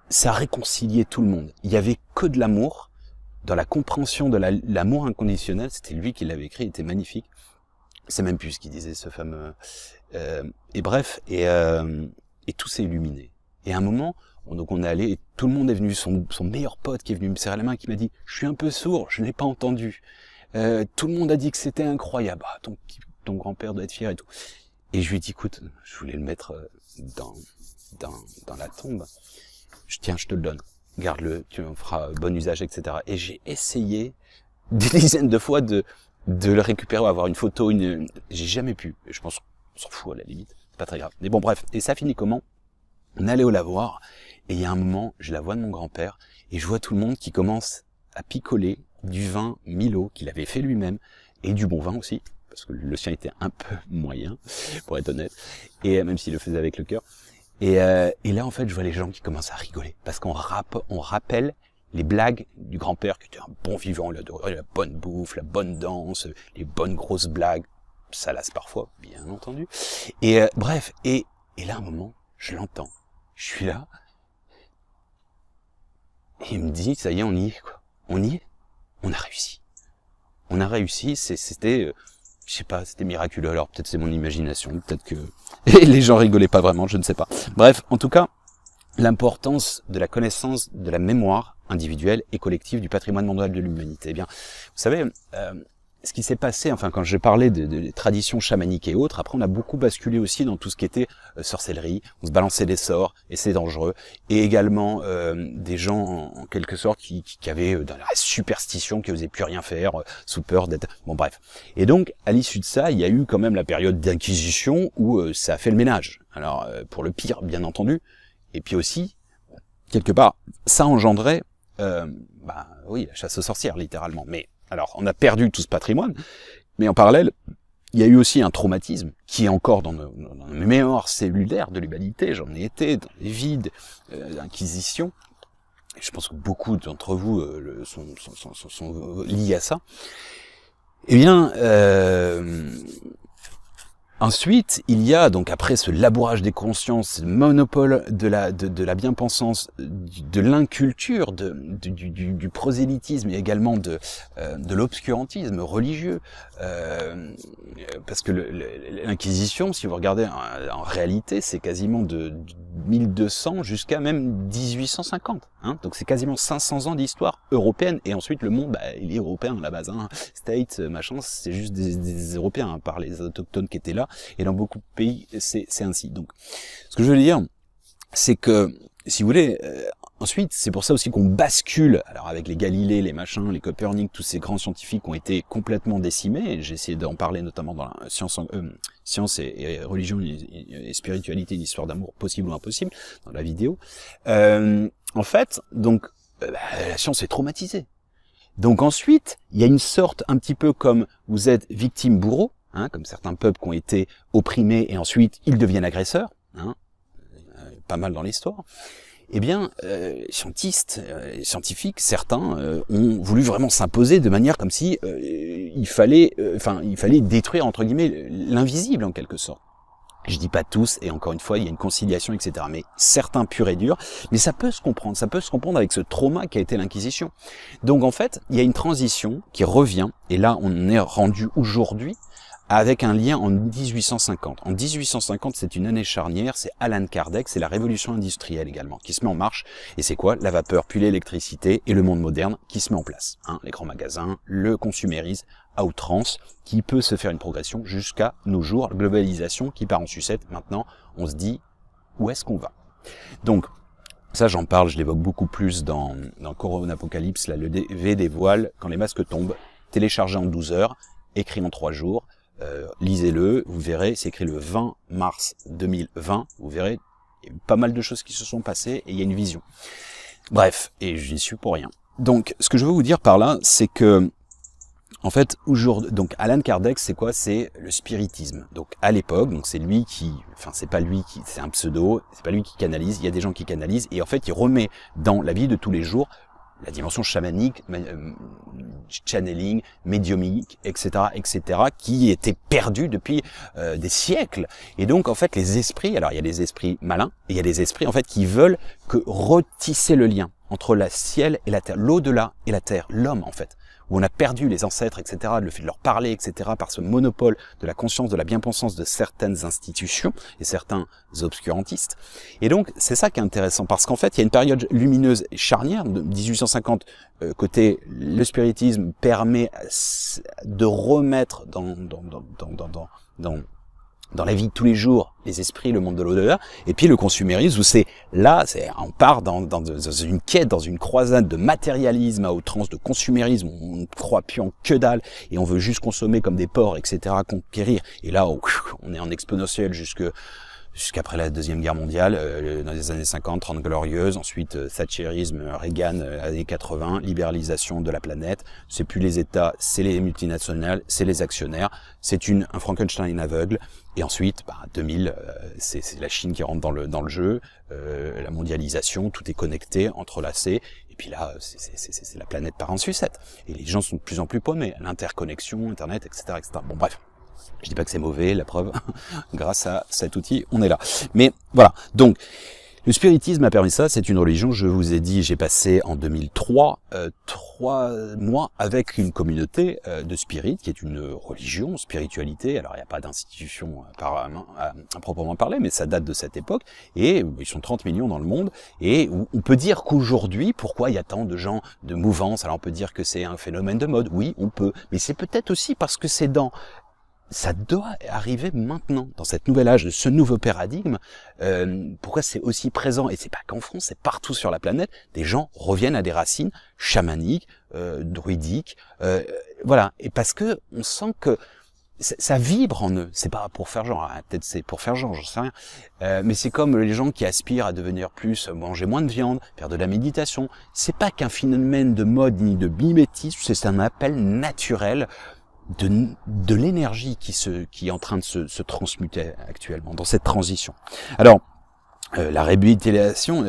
ça réconciliait tout le monde. Il y avait que de l'amour, dans la compréhension de l'amour inconditionnel, c'était lui qui l'avait écrit, il était magnifique. C'est même plus ce qu'il disait, ce fameux... et bref, et tout s'est illuminé. Et à un moment, donc on est allé, et tout le monde est venu, son meilleur pote qui est venu me serrer la main, qui m'a dit, je suis un peu sourd, je n'ai pas entendu. Tout le monde a dit que c'était incroyable, ton grand-père doit être fier et tout. Et je lui ai dit, écoute, je voulais le mettre dans la tombe. Tiens, je te le donne. Garde-le, tu en feras bon usage, etc. Et j'ai essayé des dizaines de fois de le récupérer, avoir une photo, j'ai jamais pu. Je pense qu'on s'en fout à la limite, c'est pas très grave. Mais bon, bref. Et ça finit comment? On allait au lavoir, et il y a un moment, je la vois de mon grand-père, et je vois tout le monde qui commence à picoler du vin Milo qu'il avait fait lui-même, et du bon vin aussi, parce que le sien était un peu moyen, pour être honnête, et même s'il le faisait avec le cœur. Et là, en fait, je vois les gens qui commencent à rigoler, parce qu'on rappelle les blagues du grand-père, qui était un bon vivant, il adorait la bonne bouffe, la bonne danse, les bonnes grosses blagues, salaces parfois, bien entendu. Et bref, et là, à un moment, je l'entends, je suis là, et il me dit, ça y est, on y est, quoi. On y est, on a réussi. On a réussi, c'était... je sais pas, c'était miraculeux, alors peut-être c'est mon imagination, peut-être que et les gens rigolaient pas vraiment, je ne sais pas. Bref, en tout cas, l'importance de la connaissance de la mémoire individuelle et collective du patrimoine mondial de l'humanité. Eh bien, vous savez, ce qui s'est passé, enfin quand j'ai parlé de traditions chamaniques et autres, après on a beaucoup basculé aussi dans tout ce qui était sorcellerie, on se balançait des sorts et c'est dangereux, et également des gens en quelque sorte qui avaient dans la superstition, qui osaient plus rien faire sous peur d'être... Bon bref. Et donc à l'issue de ça, il y a eu quand même la période d'inquisition où ça a fait le ménage. Alors pour le pire bien entendu, et puis aussi, quelque part, ça engendrait, oui, la chasse aux sorcières littéralement, mais alors, on a perdu tout ce patrimoine, mais en parallèle, il y a eu aussi un traumatisme qui est encore dans nos mémoires cellulaires de l'humanité. J'en ai été dans les vides d'inquisition. Je pense que beaucoup d'entre vous sont liés à ça. Eh bien, ensuite, il y a donc après ce labourage des consciences, le monopole de la bien-pensance, de l'inculture, du prosélytisme et également de l'obscurantisme religieux, parce que l'Inquisition, si vous regardez en réalité, c'est quasiment de 1200 jusqu'à même 1850. Hein, donc c'est quasiment 500 ans d'histoire européenne, et ensuite le monde, il est européen à la base. Hein. States, machin, c'est juste des Européens, hein, par les autochtones qui étaient là. Et dans beaucoup de pays, c'est ainsi. Donc, ce que je veux dire, c'est que, si vous voulez, ensuite, c'est pour ça aussi qu'on bascule, alors avec les Galilée, les machins, les Copernic, tous ces grands scientifiques ont été complètement décimés. J'ai essayé d'en parler notamment dans la science et religion et spiritualité, une histoire d'amour possible ou impossible, dans la vidéo. En fait, donc, la science est traumatisée. Donc ensuite, il y a une sorte, un petit peu comme vous êtes victime-bourreau, hein, comme certains peuples qui ont été opprimés et ensuite ils deviennent agresseurs, hein, pas mal dans l'histoire. Eh bien, scientifiques, certains ont voulu vraiment s'imposer de manière comme si il fallait détruire entre guillemets l'invisible en quelque sorte. Je dis pas tous, et encore une fois, il y a une conciliation, etc. Mais certains purs et durs, mais ça peut se comprendre avec ce trauma qui a été l'Inquisition. Donc en fait, il y a une transition qui revient, et là on est rendu aujourd'hui, avec un lien en 1850. En 1850, c'est une année charnière, c'est Alan Kardec, c'est la révolution industrielle également, qui se met en marche. Et c'est quoi? La vapeur, puis l'électricité et le monde moderne qui se met en place. Hein, les grands magasins, le consumérisme à outrance, qui peut se faire une progression jusqu'à nos jours. La globalisation qui part en sucette. Maintenant, on se dit, où est-ce qu'on va? Donc, ça j'en parle, je l'évoque beaucoup plus dans Corona Apocalypse, là, le V des voiles, quand les masques tombent, téléchargé en 12 heures, écrit en 3 jours, lisez-le, vous verrez, c'est écrit le 20 mars 2020, vous verrez, il y a eu pas mal de choses qui se sont passées et il y a une vision. Bref, et j'y suis pour rien. Donc, ce que je veux vous dire par là, c'est que, en fait, aujourd'hui, donc Alan Kardec, c'est quoi? C'est le spiritisme. Donc, à l'époque, donc c'est lui qui, enfin, c'est pas lui qui, c'est un pseudo, c'est pas lui qui canalise, il y a des gens qui canalisent, et en fait, il remet dans la vie de tous les jours la dimension chamanique, channeling, médiumique, etc., qui était perdue depuis des siècles. Et donc, en fait, les esprits, alors il y a des esprits malins, et il y a des esprits, en fait, qui veulent que retisser le lien entre le ciel et la terre, l'au-delà et la terre, l'homme, en fait, où on a perdu les ancêtres, etc., le fait de leur parler, etc., par ce monopole de la conscience, de la bien-pensance de certaines institutions et certains obscurantistes. Et donc, c'est ça qui est intéressant, parce qu'en fait, il y a une période lumineuse et charnière, de 1850, côté le spiritisme permet de remettre dans la vie de tous les jours, les esprits, le monde de l'au-delà, et puis le consumérisme, où on part dans une quête, dans une croisade de matérialisme à outrance, de consumérisme, on ne croit plus en que dalle, et on veut juste consommer comme des porcs, etc., conquérir, et là, on est en exponentiel jusqu'après la Deuxième Guerre mondiale, dans les années 50, 30 glorieuses, ensuite Thatcherisme, Reagan, années 80, libéralisation de la planète, c'est plus les États, c'est les multinationales, c'est les actionnaires, c'est un Frankenstein aveugle, et ensuite, 2000, c'est la Chine qui rentre dans le jeu, la mondialisation, tout est connecté, entrelacé, et puis là, c'est la planète part en sucette, et les gens sont de plus en plus paumés, l'interconnexion, Internet, etc., etc. Bon, bref. Je dis pas que c'est mauvais, la preuve, grâce à cet outil, on est là. Mais voilà, donc Le spiritisme a permis ça, c'est une religion, je vous ai dit, j'ai passé en 2003 3 mois avec une communauté de spirites, qui est une religion, spiritualité, alors il n'y a pas d'institution à proprement parler, mais ça date de cette époque, et ils sont 30 millions dans le monde, et on peut dire qu'aujourd'hui, pourquoi il y a tant de gens de mouvance, alors on peut dire que c'est un phénomène de mode, oui, on peut, mais c'est peut-être aussi parce que ça doit arriver maintenant, dans cette nouvelle âge, de ce nouveau paradigme. Pourquoi c'est aussi présent, et c'est pas qu'en France, c'est partout sur la planète, des gens reviennent à des racines chamaniques, druidiques, voilà. Et parce que on sent que ça vibre en eux. C'est pas pour faire genre, hein, peut-être c'est pour faire genre, j'en sais rien. Mais c'est comme les gens qui aspirent à devenir plus, manger moins de viande, faire de la méditation. C'est pas qu'un phénomène de mode ni de mimétisme, c'est un appel naturel de l'énergie qui est en train de se transmuter actuellement dans cette transition. Alors la réhabilitation,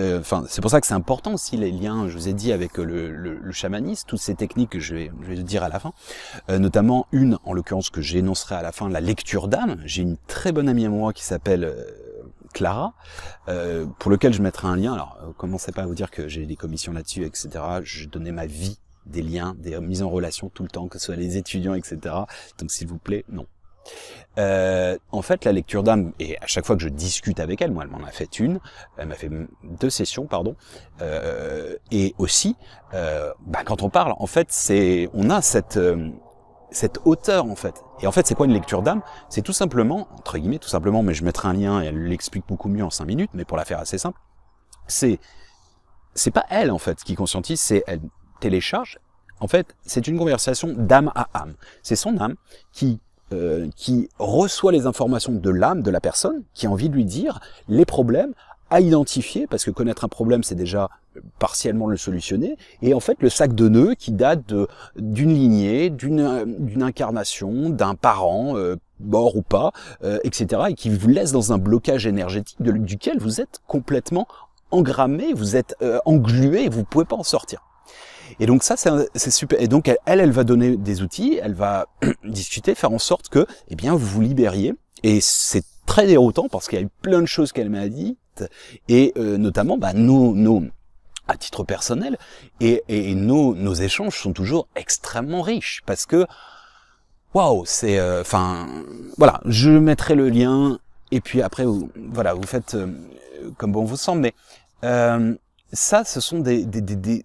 c'est pour ça que c'est important aussi les liens, je vous ai dit, avec le chamanisme, toutes ces techniques que je vais dire à la fin, notamment une en l'occurrence que j'énoncerai à la fin, la lecture d'âme. J'ai une très bonne amie à moi qui s'appelle Clara, pour lequel je mettrai un lien. Alors commencez pas à vous dire que j'ai des commissions là-dessus, etc. Je donnais ma vie, des liens, des mises en relation tout le temps, que ce soit les étudiants, etc. Donc s'il vous plaît, non. En fait, la lecture d'âme, et à chaque fois que je discute avec elle, moi elle m'en a fait une, elle m'a fait 2 sessions, pardon, et aussi, quand on parle, en fait, on a cette hauteur, en fait. Et en fait, c'est quoi une lecture d'âme? C'est tout simplement, entre guillemets, tout simplement, mais je mettrai un lien et elle l'explique beaucoup mieux en 5 minutes, mais pour la faire assez simple, c'est pas elle, en fait, qui conscientise, c'est elle télécharge. En fait, c'est une conversation d'âme à âme. C'est son âme qui reçoit les informations de l'âme de la personne, qui a envie de lui dire les problèmes à identifier, parce que connaître un problème, c'est déjà partiellement le solutionner, et en fait le sac de nœuds qui date d'une lignée, d'une incarnation, d'un parent, mort ou pas, etc., et qui vous laisse dans un blocage énergétique duquel vous êtes complètement engrammé, vous êtes englué, vous ne pouvez pas en sortir. Et donc ça, c'est super. Et donc elle va donner des outils, elle va discuter, faire en sorte que, eh bien, vous vous libériez. Et c'est très déroutant parce qu'il y a eu plein de choses qu'elle m'a dites, et notamment, à titre personnel, et nos échanges sont toujours extrêmement riches parce que, waouh, c'est, voilà, je mettrai le lien et puis après, vous faites comme bon vous semble, mais ça, ce sont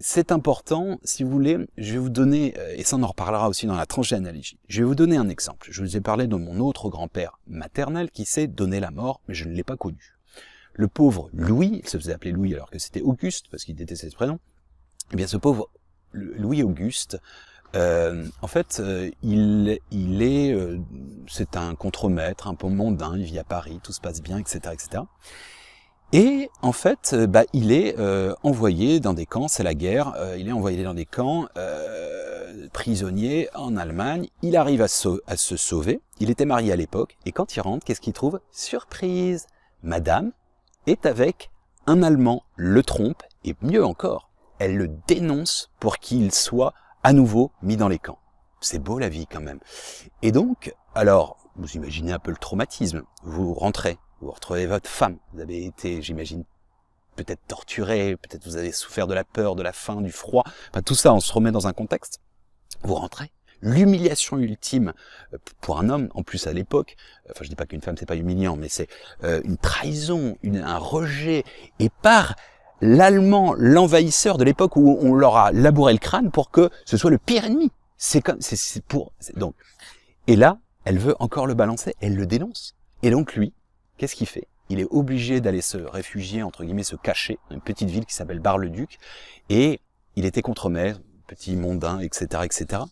c'est important, si vous voulez, je vais vous donner, et ça on en reparlera aussi dans la tranche d'analogie, je vais vous donner un exemple. Je vous ai parlé de mon autre grand-père maternel qui s'est donné la mort, mais je ne l'ai pas connu. Le pauvre Louis, il se faisait appeler Louis alors que c'était Auguste, parce qu'il détestait ce prénom, eh bien ce pauvre Louis Auguste, en fait, c'est un contremaître, un peu mondain, il vit à Paris, tout se passe bien, etc., etc., et en fait, il est envoyé dans des camps, c'est la guerre, il est envoyé dans des camps prisonnier en Allemagne, il arrive à se sauver, il était marié à l'époque, et quand il rentre, qu'est-ce qu'il trouve? Surprise! Madame est avec un Allemand, le trompe, et mieux encore, elle le dénonce pour qu'il soit à nouveau mis dans les camps. C'est beau la vie quand même. Et donc, alors, vous imaginez un peu le traumatisme, vous rentrez, vous retrouvez votre femme, vous avez été, j'imagine, peut-être torturé, peut-être vous avez souffert de la peur, de la faim, du froid, tout ça, on se remet dans un contexte, vous rentrez, l'humiliation ultime pour un homme, en plus à l'époque, je dis pas qu'une femme c'est pas humiliant, mais c'est une trahison, un rejet, et par l'Allemand, l'envahisseur de l'époque où on leur a labouré le crâne pour que ce soit le pire ennemi. Donc, et là, elle veut encore le balancer, elle le dénonce. Et donc lui, qu'est-ce qu'il fait? Il est obligé d'aller se réfugier, entre guillemets, se cacher dans une petite ville qui s'appelle Bar-le-Duc. Et il était contremaître, petit mondain, etc., etc.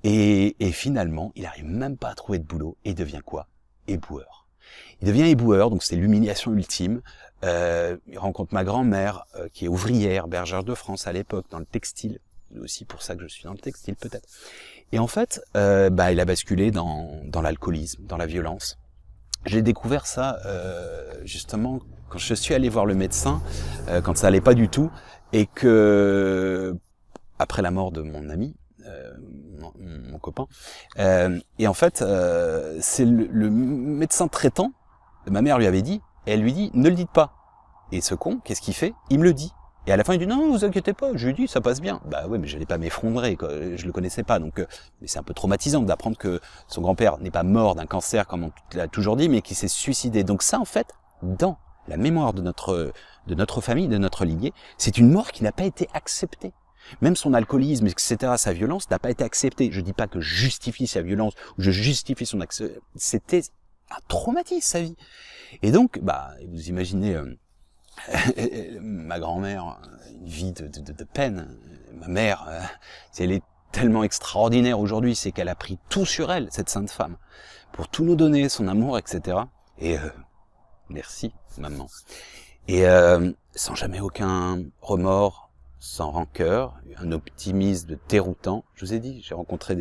Et finalement, il n'arrive même pas à trouver de boulot et devient quoi? Éboueur. Il devient éboueur, donc c'est l'humiliation ultime. Il rencontre ma grand-mère, qui est ouvrière, bergère de France à l'époque, dans le textile. C'est aussi pour ça que je suis dans le textile, peut-être. Et en fait, il a basculé dans l'alcoolisme, dans la violence. J'ai découvert ça justement quand je suis allé voir le médecin, quand ça allait pas du tout, et que après la mort de mon ami, mon copain, et en fait c'est le médecin traitant, ma mère lui avait dit, et elle lui dit ne le dites pas. Et ce con, qu'est-ce qu'il fait? Il me le dit. Et à la fin, il dit non, vous inquiétez pas. Je lui dis, ça passe bien. Bah ouais, mais j'allais pas m'effondrer, quoi. Je le connaissais pas, donc mais c'est un peu traumatisant d'apprendre que son grand-père n'est pas mort d'un cancer, comme on l'a toujours dit, mais qu'il s'est suicidé. Donc ça, en fait, dans la mémoire de notre famille, de notre lignée, c'est une mort qui n'a pas été acceptée. Même son alcoolisme, etc., sa violence n'a pas été acceptée. Je dis pas que je justifie sa violence ou je justifie son accès. C'était un traumatisme, sa vie. Et donc, bah, vous imaginez ma grand-mère, une vie de peine. Ma mère, elle est tellement extraordinaire aujourd'hui, c'est qu'elle a pris tout sur elle, cette sainte femme, pour tout nous donner, son amour, etc. Et merci, maman. Et sans jamais aucun remords, sans rancœur, un optimisme déroutant. Je vous ai dit, j'ai rencontré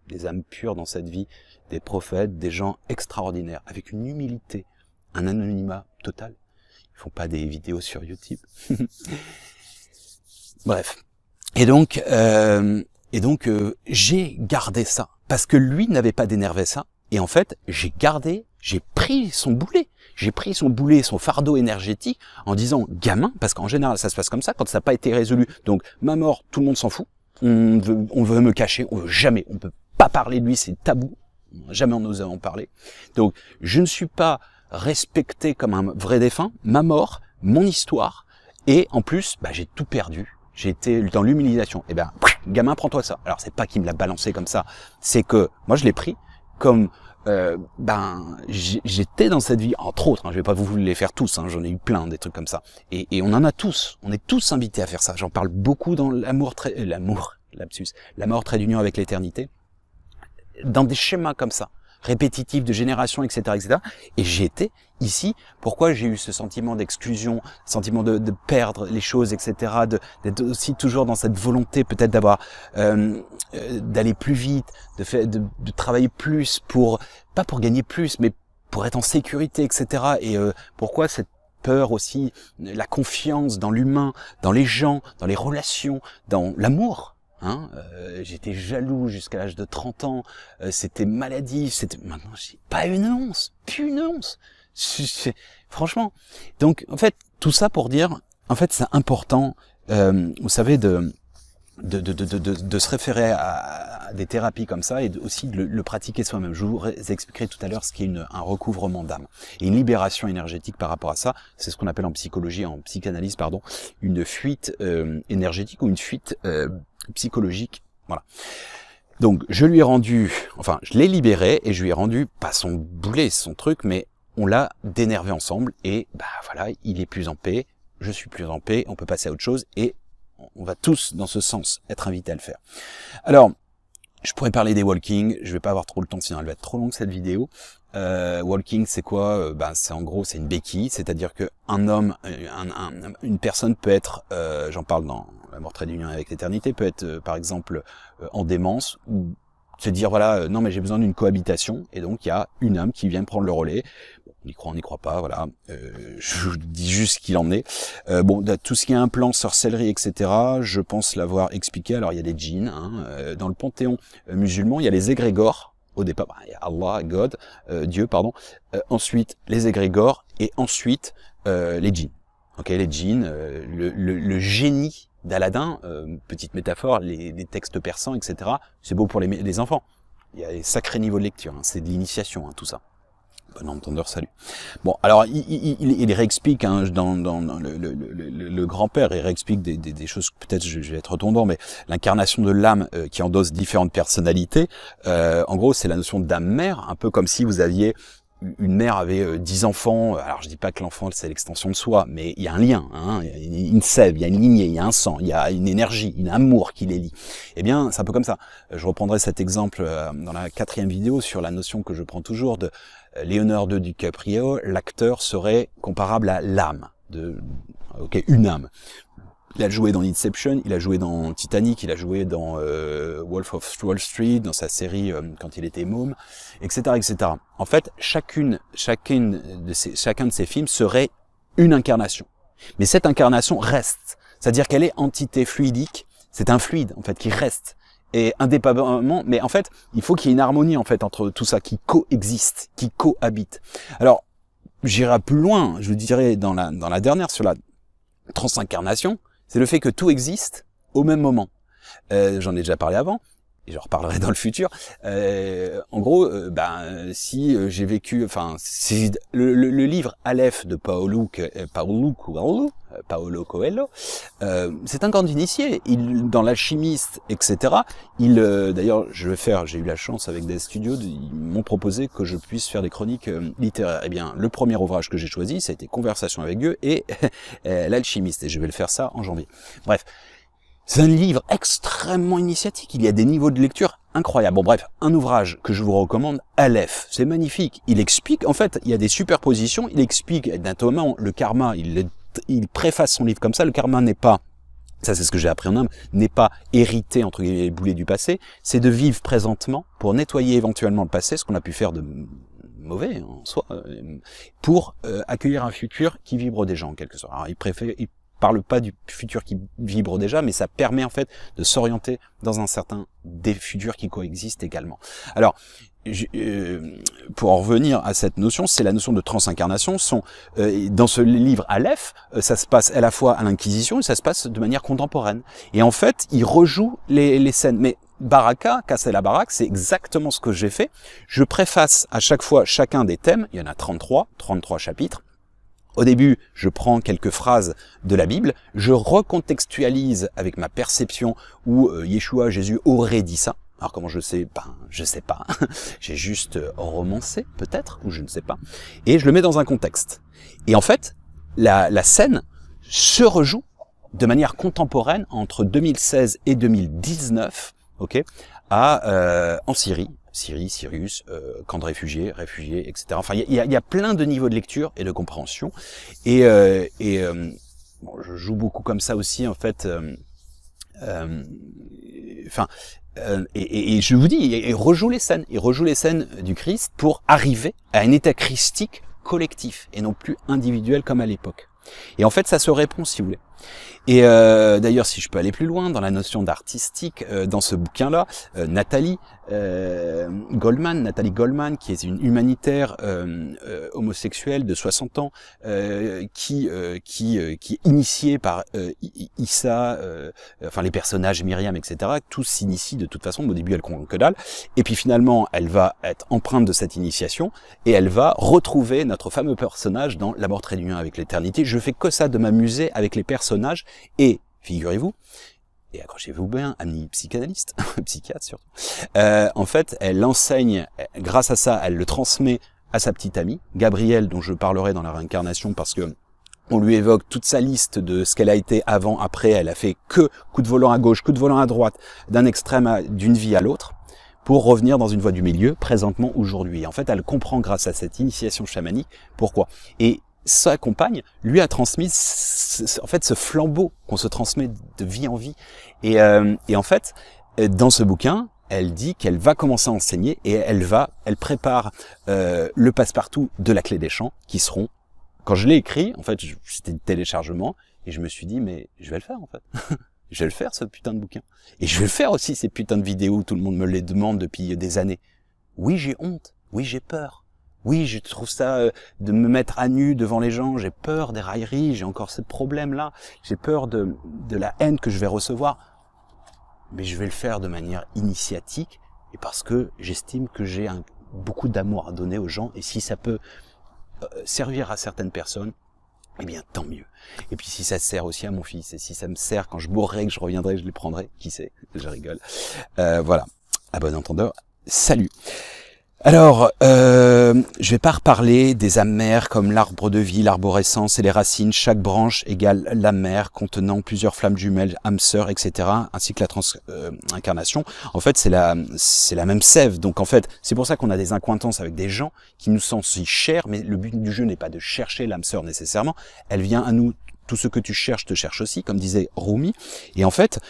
des âmes pures dans cette vie, des prophètes, des gens extraordinaires, avec une humilité, un anonymat total. Ils font pas des vidéos sur YouTube. Bref. Et donc j'ai gardé ça. Parce que lui n'avait pas d'énerver ça. Et en fait, j'ai pris son boulet. J'ai pris son boulet, son fardeau énergétique, en disant, gamin, parce qu'en général, ça se passe comme ça, quand ça n'a pas été résolu. Donc, ma mort, tout le monde s'en fout. On veut me cacher, on veut jamais, on peut pas parler de lui, c'est tabou. Jamais on ose en parler. Donc, je ne suis pas respecté comme un vrai défunt. Ma mort, mon histoire, et en plus, bah, j'ai tout perdu. J'ai été dans l'humiliation. Et ben, gamin, prends-toi ça. Alors, c'est pas qu'il me l'a balancé comme ça, c'est que moi, je l'ai pris comme j'étais dans cette vie, entre autres, hein, je vais pas vous les faire tous, hein, j'en ai eu plein des trucs comme ça, et on en a tous, on est tous invités à faire ça. J'en parle beaucoup dans la mort trait d'union avec l'éternité, dans des schémas comme ça, répétitifs de génération, etc., etc. Et j'ai été ici. Pourquoi j'ai eu ce sentiment d'exclusion, sentiment de perdre les choses, etc., d'être aussi toujours dans cette volonté peut-être d'avoir d'aller plus vite, de travailler plus pas pour gagner plus, mais pour être en sécurité, etc. Et pourquoi cette peur aussi, la confiance dans l'humain, dans les gens, dans les relations, dans l'amour. Hein, j'étais jaloux jusqu'à l'âge de 30 ans, c'était maladif, maintenant j'ai pas une once, plus une once. Franchement. Donc en fait, tout ça pour dire, en fait, c'est important, vous savez, de se référer à des thérapies comme ça et aussi de le pratiquer soi-même. Je vous expliquerai tout à l'heure ce qu'est un recouvrement d'âme et une libération énergétique par rapport à ça. C'est ce qu'on appelle en psychologie, en psychanalyse, pardon, une fuite énergétique ou une fuite psychologique. Voilà. Donc je lui ai rendu, enfin je l'ai libéré et je lui ai rendu pas son boulet, son truc, mais on l'a dénervé ensemble et bah voilà, il est plus en paix, je suis plus en paix, on peut passer à autre chose et on va tous, dans ce sens, être invités à le faire. Alors, je pourrais parler des walking, je vais pas avoir trop le temps, sinon elle va être trop longue cette vidéo. Walking, c'est quoi? C'est en gros, c'est une béquille, c'est-à-dire que un homme, une personne peut être, j'en parle dans La mort trait d'union avec l'éternité, peut être, par exemple, en démence, ou se dire, voilà, non mais j'ai besoin d'une cohabitation, et donc il y a une âme qui vient prendre le relais. On y croit, on n'y croit pas, voilà. Je vous dis juste ce qu'il en est. Tout ce qui est implant, sorcellerie, etc., je pense l'avoir expliqué. Alors, il y a des djinns. Hein. Dans le panthéon musulman, il y a les égrégores. Au départ, il y a Allah, God, Dieu, pardon. Ensuite, les égrégores. Et ensuite, les djinns. Ok, les djinns, le génie d'Aladin, petite métaphore, les textes persans, etc., c'est beau pour les enfants. Il y a des sacrés niveaux de lecture. Hein. C'est de l'initiation, hein, tout ça. Bon entendeur, salut. Bon, alors il réexplique hein, dans le grand-père, il réexplique des choses, peut-être je vais être redondant, mais l'incarnation de l'âme qui endosse différentes personnalités, en gros c'est la notion d'âme mère, un peu comme si vous aviez une mère avait 10 enfants, alors je dis pas que l'enfant c'est l'extension de soi, mais il y a un lien, hein, il y a une sève, il y a une lignée, il y a un sang, il y a une énergie, un amour qui les lie. Eh bien, c'est un peu comme ça. Je reprendrai cet exemple dans la 4e vidéo sur la notion que je prends toujours de Leonardo DiCaprio, l'acteur serait comparable à l'âme, une âme. Il a joué dans Inception, il a joué dans Titanic, il a joué dans Wolf of Wall Street, dans sa série quand il était môme, etc., etc. En fait, chacun de ces films serait une incarnation. Mais cette incarnation reste, c'est-à-dire qu'elle est entité fluidique, c'est un fluide en fait qui reste. Et indépendamment, mais en fait, il faut qu'il y ait une harmonie en fait entre tout ça qui coexiste, qui cohabite. Alors, j'irai plus loin, je dirais dans la dernière, sur la transincarnation, c'est le fait que tout existe au même moment. J'en ai déjà parlé avant, et j'en reparlerai dans le futur. En gros, si j'ai vécu, enfin, le livre Aleph de Paolo Coelho, c'est un grand initié. Dans l'alchimiste, etc. D'ailleurs, j'ai eu la chance avec des studios, ils m'ont proposé que je puisse faire des chroniques littéraires. Eh bien, le premier ouvrage que j'ai choisi, ça a été Conversation avec Dieu et l'alchimiste, et je vais le faire ça en janvier. Bref. C'est un livre extrêmement initiatique, il y a des niveaux de lecture incroyables. Bon bref, un ouvrage que je vous recommande, Aleph, c'est magnifique. Il explique, en fait, il y a des superpositions, il explique notamment le karma, il préface son livre comme ça, le karma n'est pas, ça c'est ce que j'ai appris en Inde, n'est pas hérité entre les boulets du passé, c'est de vivre présentement pour nettoyer éventuellement le passé, ce qu'on a pu faire de mauvais en soi, pour accueillir un futur qui vibre déjà en quelque sorte. Alors il parle pas du futur qui vibre déjà, mais ça permet en fait de s'orienter dans un certain des futurs qui coexistent également. Alors, pour en revenir à cette notion, c'est la notion de transincarnation. Dans ce livre Aleph, ça se passe à la fois à l'Inquisition et ça se passe de manière contemporaine. Et en fait, il rejoue les scènes. Mais Baraka, casser la baraque, c'est exactement ce que j'ai fait. Je préface à chaque fois chacun des thèmes, il y en a 33 chapitres. Au début, je prends quelques phrases de la Bible, je recontextualise avec ma perception où Yeshua, Jésus aurait dit ça. Alors comment je sais? Je sais pas. J'ai juste romancé, peut-être, ou je ne sais pas. Et je le mets dans un contexte. Et en fait, la scène se rejoue de manière contemporaine entre 2016 et 2019, ok, en Syrie. Sirius, camp de réfugiés, etc. Enfin, il y a plein de niveaux de lecture et de compréhension. Et je joue beaucoup comme ça aussi, en fait. Et je vous dis, il rejoue les scènes du Christ pour arriver à un état christique collectif et non plus individuel comme à l'époque. Et en fait, ça se répond, si vous voulez. Et d'ailleurs, si je peux aller plus loin dans la notion d'artistique, dans ce bouquin-là, Nathalie Goldman, qui est une humanitaire homosexuelle de 60 ans, qui est initiée par Issa, enfin les personnages Myriam, etc. Tous s'initient de toute façon. Au début, elle comprend que dalle, et puis finalement, elle va être empreinte de cette initiation et elle va retrouver notre fameux personnage dans La mort trait d'union avec l'éternité. Je fais que ça de m'amuser avec les personnages. Et figurez-vous, et accrochez-vous bien, amie psychanalyste, psychiatre surtout, en fait, elle enseigne, grâce à ça, elle le transmet à sa petite amie, Gabrielle, dont je parlerai dans la réincarnation, parce que on lui évoque toute sa liste de ce qu'elle a été avant, après, elle a fait que coup de volant à gauche, coup de volant à droite, d'un extrême d'une vie à l'autre, pour revenir dans une voie du milieu, présentement, aujourd'hui. En fait, elle comprend grâce à cette initiation chamanique, pourquoi. Et sa compagne lui a transmis en fait ce flambeau qu'on se transmet de vie en vie. Et en fait, dans ce bouquin, elle dit qu'elle va commencer à enseigner et elle prépare le passe-partout de la clé des champs qui seront, quand je l'ai écrit, en fait, c'était le téléchargement et je me suis dit, mais je vais le faire en fait. Je vais le faire ce putain de bouquin. Et je vais le faire aussi ces putains de vidéos où tout le monde me les demande depuis des années. Oui, j'ai honte. Oui, j'ai peur. Oui, je trouve ça de me mettre à nu devant les gens, j'ai peur des railleries, j'ai encore ce problème-là, j'ai peur de la haine que je vais recevoir. Mais je vais le faire de manière initiatique et parce que j'estime que j'ai beaucoup d'amour à donner aux gens et si ça peut servir à certaines personnes, eh bien tant mieux. Et puis si ça sert aussi à mon fils et si ça me sert quand je mourrai, que je reviendrai, je les prendrai, qui sait, je rigole. Voilà, à bon entendeur, salut. Alors, je vais pas reparler des amers comme l'arbre de vie, l'arborescence et les racines. Chaque branche égale l'amère contenant plusieurs flammes jumelles, âmes sœurs, etc. ainsi que la transincarnation. En fait, c'est la même sève. Donc en fait, c'est pour ça qu'on a des accointances avec des gens qui nous sont si chers. Mais le but du jeu n'est pas de chercher l'âme sœur nécessairement. Elle vient à nous. Tout ce que tu cherches te cherche aussi, comme disait Rumi. Et en fait,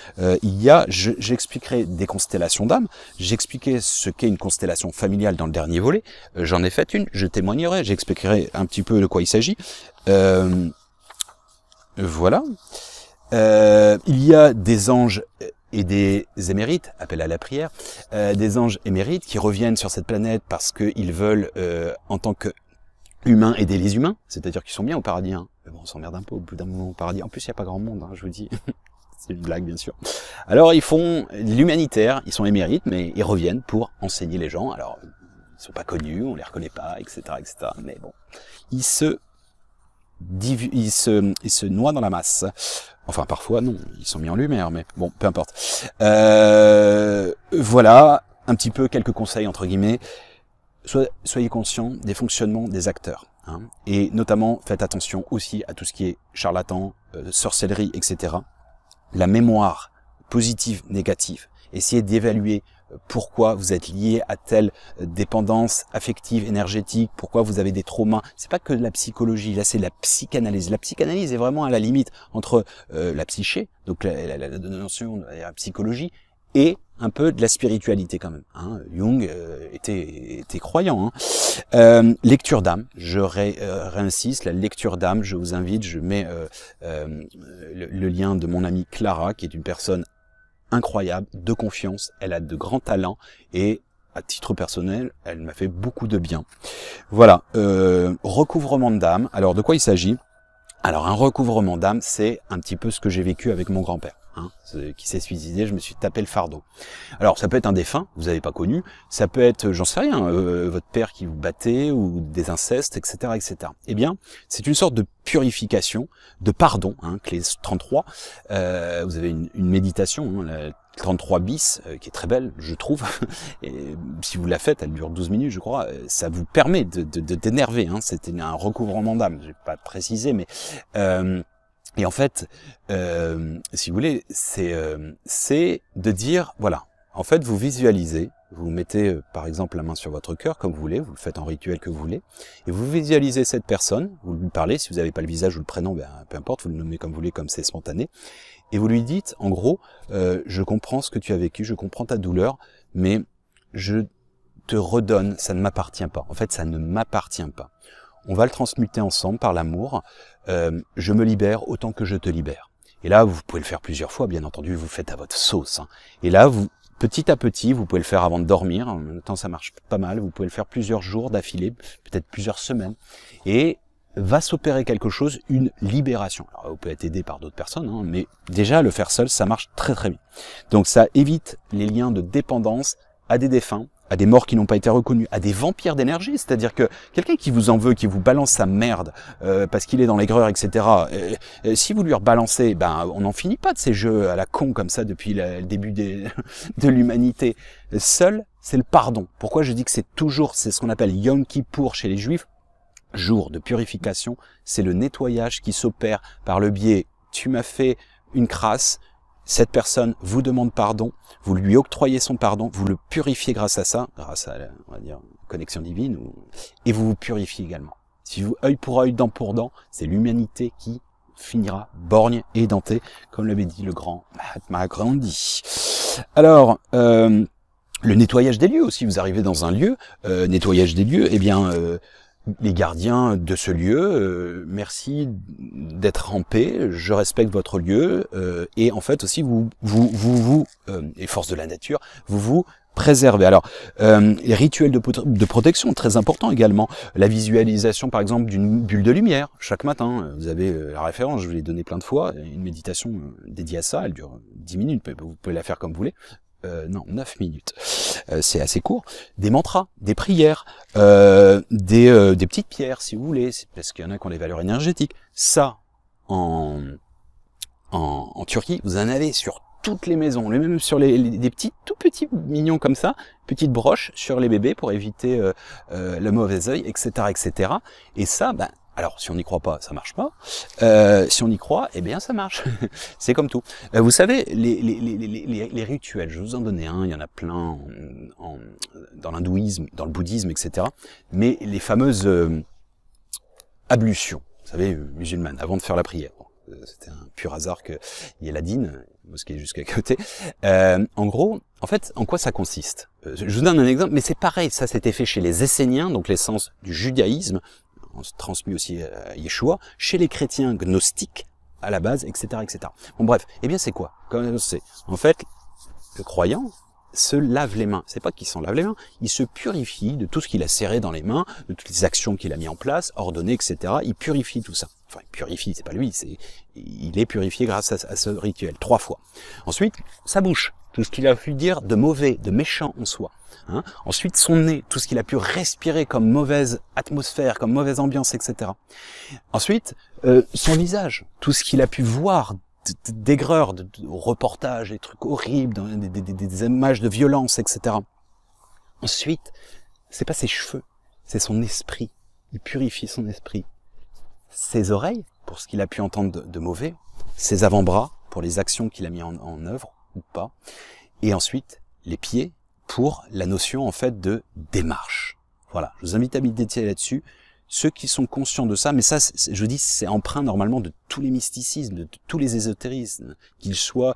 j'expliquerai des constellations d'âmes. J'expliquais ce qu'est une constellation familiale dans le dernier volet. J'en ai fait une, je témoignerai, j'expliquerai un petit peu de quoi il s'agit. Voilà. Il y a des anges et des émérites, appel à la prière, des anges émérites qui reviennent sur cette planète parce qu'ils veulent, en tant que humains aider les humains, c'est-à-dire qu'ils sont bien au paradis, hein. Mais bon, on s'emmerde un peu au bout d'un moment au paradis. En plus, il n'y a pas grand monde, hein, je vous dis. C'est une blague, bien sûr. Alors, ils font l'humanitaire, ils sont émérites, mais ils reviennent pour enseigner les gens. Alors, ils sont pas connus, on les reconnaît pas, etc., etc. Mais bon, ils se noient dans la masse. Enfin, parfois, non, ils sont mis en lumière, mais bon, peu importe. Voilà, un petit peu quelques conseils, entre guillemets. Soyez conscients des fonctionnements des acteurs. Hein, et notamment, faites attention aussi à tout ce qui est charlatan, sorcellerie, etc. La mémoire positive, négative. Essayez d'évaluer pourquoi vous êtes lié à telle dépendance affective, énergétique, pourquoi vous avez des traumas. C'est pas que de la psychologie, là c'est la psychanalyse. La psychanalyse est vraiment à la limite entre la psyché, donc la notion de la psychologie, et un peu de la spiritualité quand même. Hein. Jung était croyant. Hein. Lecture d'âme, je réinsiste, la lecture d'âme, je vous invite, je mets le lien de mon amie Clara, qui est une personne incroyable, de confiance, elle a de grands talents, et à titre personnel, elle m'a fait beaucoup de bien. Voilà, recouvrement d'âme, alors de quoi il s'agit ? Alors un recouvrement d'âme, c'est un petit peu ce que j'ai vécu avec mon grand-père, hein, qui s'est suicidé, je me suis tapé le fardeau. Alors ça peut être un défunt, vous n'avez pas connu, ça peut être, j'en sais rien, votre père qui vous battait, ou des incestes, etc., etc. Eh bien, c'est une sorte de purification, de pardon, hein, clé 33. Vous avez une méditation, hein, la 33 bis, qui est très belle, je trouve. Et si vous la faites, elle dure 12 minutes, je crois. Ça vous permet de d'énerver. Hein. C'était un recouvrement d'âme. Je vais pas préciser, mais et en fait, si vous voulez, c'est de dire, voilà. En fait, vous visualisez. Vous mettez, par exemple, la main sur votre cœur, comme vous voulez. Vous le faites en rituel que vous voulez. Et vous visualisez cette personne. Vous lui parlez. Si vous n'avez pas le visage ou le prénom, ben, peu importe. Vous le nommez comme vous voulez, comme c'est spontané. Et vous lui dites, en gros, je comprends ce que tu as vécu, je comprends ta douleur, mais je te redonne, ça ne m'appartient pas. En fait, ça ne m'appartient pas. On va le transmuter ensemble par l'amour. Je me libère autant que je te libère. Et là, vous pouvez le faire plusieurs fois, bien entendu, vous le faites à votre sauce. Hein. Et là, vous, petit à petit, vous pouvez le faire avant de dormir. En même temps, ça marche pas mal. Vous pouvez le faire plusieurs jours d'affilée, peut-être plusieurs semaines. Et va s'opérer quelque chose, une libération. Alors, vous pouvez être aidé par d'autres personnes, hein, mais déjà, le faire seul, ça marche très très bien. Donc, ça évite les liens de dépendance à des défunts, à des morts qui n'ont pas été reconnus, à des vampires d'énergie, c'est-à-dire que quelqu'un qui vous en veut, qui vous balance sa merde parce qu'il est dans l'aigreur, etc., si vous lui rebalancez, ben, on n'en finit pas de ces jeux à la con comme ça depuis le début de l'humanité. Seul, c'est le pardon. Pourquoi je dis que c'est ce qu'on appelle Yom Kippour chez les Juifs, jour de purification, c'est le nettoyage qui s'opère par le biais, tu m'as fait une crasse, cette personne vous demande pardon, vous lui octroyez son pardon, vous le purifiez grâce à ça, grâce à, on va dire, connexion divine, et vous vous purifiez également. Si vous, œil pour œil, dent pour dent, c'est l'humanité qui finira borgne et dentée, comme l'avait dit le grand Mahatma Gandhi. Alors, le nettoyage des lieux aussi, vous arrivez dans un lieu, nettoyage des lieux, eh bien, les gardiens de ce lieu, merci d'être en paix, je respecte votre lieu, et en fait aussi vous et force de la nature, vous préservez. Alors, les rituels de protection, très important également. La visualisation, par exemple, d'une bulle de lumière. Chaque matin, vous avez la référence, je vous l'ai donné plein de fois, une méditation dédiée à ça, elle dure 10 minutes, vous pouvez la faire comme vous voulez. Non, 9 minutes. C'est assez court. Des mantras, des prières, des petites pierres, si vous voulez, parce qu'il y en a qui ont des valeurs énergétiques. Ça, en Turquie, vous en avez sur toutes les maisons, même sur des petits, tout petits mignons comme ça, petites broches sur les bébés pour éviter le mauvais œil, etc., etc. Et ça, ben, alors, si on n'y croit pas, ça marche pas. Si on y croit, eh bien, ça marche. C'est comme tout. Vous savez, les rituels, je vais vous en donner un, il y en a plein dans l'hindouisme, dans le bouddhisme, etc. Mais les fameuses ablutions, vous savez, musulmanes, avant de faire la prière. C'était un pur hasard qu'il y ait la dîne, mosquée jusqu'à côté. En gros, en fait, en quoi ça consiste ? Je vous donne un exemple, mais c'est pareil, ça c'était fait chez les Esséniens, donc l'essence du judaïsme, transmis aussi à Yeshua, chez les chrétiens gnostiques, à la base, etc., etc. Bon bref, eh bien c'est quoi ? Comme c'est, en fait, le croyant, se lave les mains. C'est pas qu'il s'en lave les mains, il se purifie de tout ce qu'il a serré dans les mains, de toutes les actions qu'il a mis en place, ordonnées, etc. Il purifie tout ça. Enfin, il purifie, c'est pas lui, il est purifié grâce à ce rituel, 3 fois. Ensuite, sa bouche, tout ce qu'il a pu dire de mauvais, de méchant en soi. Ensuite, son nez, tout ce qu'il a pu respirer comme mauvaise atmosphère, comme mauvaise ambiance, etc. Ensuite, son visage, tout ce qu'il a pu voir d'aigreur, de reportages, des trucs horribles, des images de violence, etc. Ensuite, c'est pas ses cheveux, c'est son esprit. Il purifie son esprit. Ses oreilles, pour ce qu'il a pu entendre de mauvais, ses avant-bras, pour les actions qu'il a mis en œuvre, ou pas, et ensuite, les pieds, pour la notion, en fait, de démarche. Voilà, je vous invite à méditer là-dessus. Ceux qui sont conscients de ça, mais ça, je vous dis, c'est empreint normalement de tous les mysticismes, de tous les ésotérismes, qu'ils soient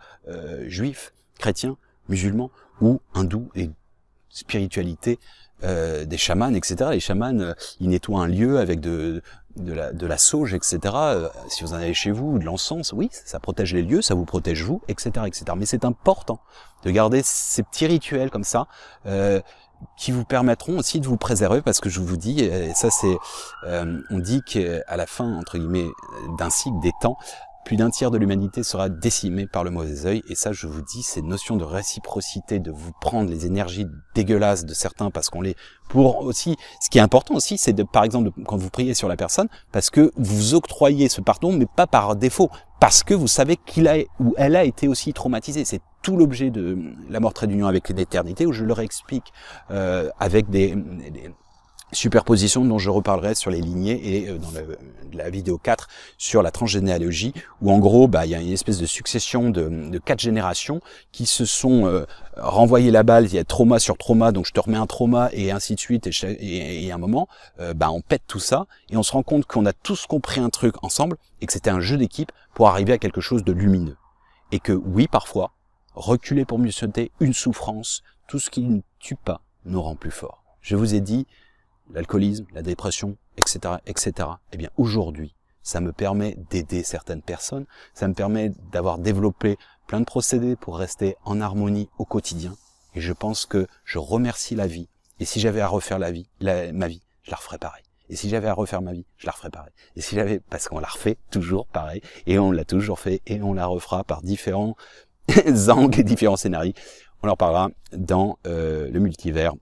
juifs, chrétiens, musulmans ou hindous et spiritualité des chamans, etc. Les chamans, ils nettoient un lieu avec de la sauge, etc. Si vous en avez chez vous, de l'encens, oui, ça protège les lieux, ça vous protège vous, etc., etc. Mais c'est important de garder ces petits rituels comme ça, qui vous permettront aussi de vous préserver, parce que je vous dis, et ça c'est, on dit qu'à la fin, entre guillemets, d'un cycle des temps, plus d'un tiers de l'humanité sera décimée par le mauvais œil, et ça je vous dis, ces notions de réciprocité, de vous prendre les énergies dégueulasses de certains, parce qu'on les, pour aussi, ce qui est important aussi, c'est de, par exemple, quand vous priez sur la personne, parce que vous octroyez ce pardon, mais pas par défaut, parce que vous savez qu'il a ou elle a été aussi traumatisée. C'est tout l'objet de la mort trait d'union avec l'éternité, où je leur explique avec des superpositions dont je reparlerai sur les lignées et dans la vidéo 4 sur la transgénéalogie, où en gros il y a une espèce de succession de 4 générations qui se sont renvoyé la balle, il y a trauma sur trauma, donc je te remets un trauma et ainsi de suite, et à un moment on pète tout ça et on se rend compte qu'on a tous compris un truc ensemble et que c'était un jeu d'équipe pour arriver à quelque chose de lumineux, et que oui, parfois reculer pour mieux sauter, une souffrance, tout ce qui ne tue pas nous rend plus forts. Je vous ai dit, l'alcoolisme, la dépression, etc., etc. Eh bien, aujourd'hui, ça me permet d'aider certaines personnes, ça me permet d'avoir développé plein de procédés pour rester en harmonie au quotidien. Et je pense que je remercie la vie. Et si j'avais à refaire ma vie, je la referais pareil. Et si j'avais à refaire ma vie, je la referais pareil. Et si j'avais, parce qu'on la refait toujours pareil, et on l'a toujours fait, et on la refera par différents angles et différents scénarios. On leur parlera dans le multivers.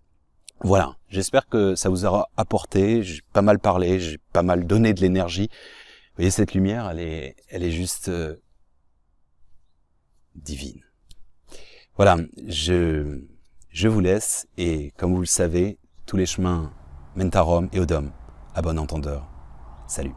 Voilà, j'espère que ça vous aura apporté, j'ai pas mal parlé, j'ai pas mal donné de l'énergie. Vous voyez, cette lumière, elle est juste divine. Voilà, je vous laisse, et comme vous le savez, tous les chemins mènent à Rome et au Dôme. À bon entendeur. Salut.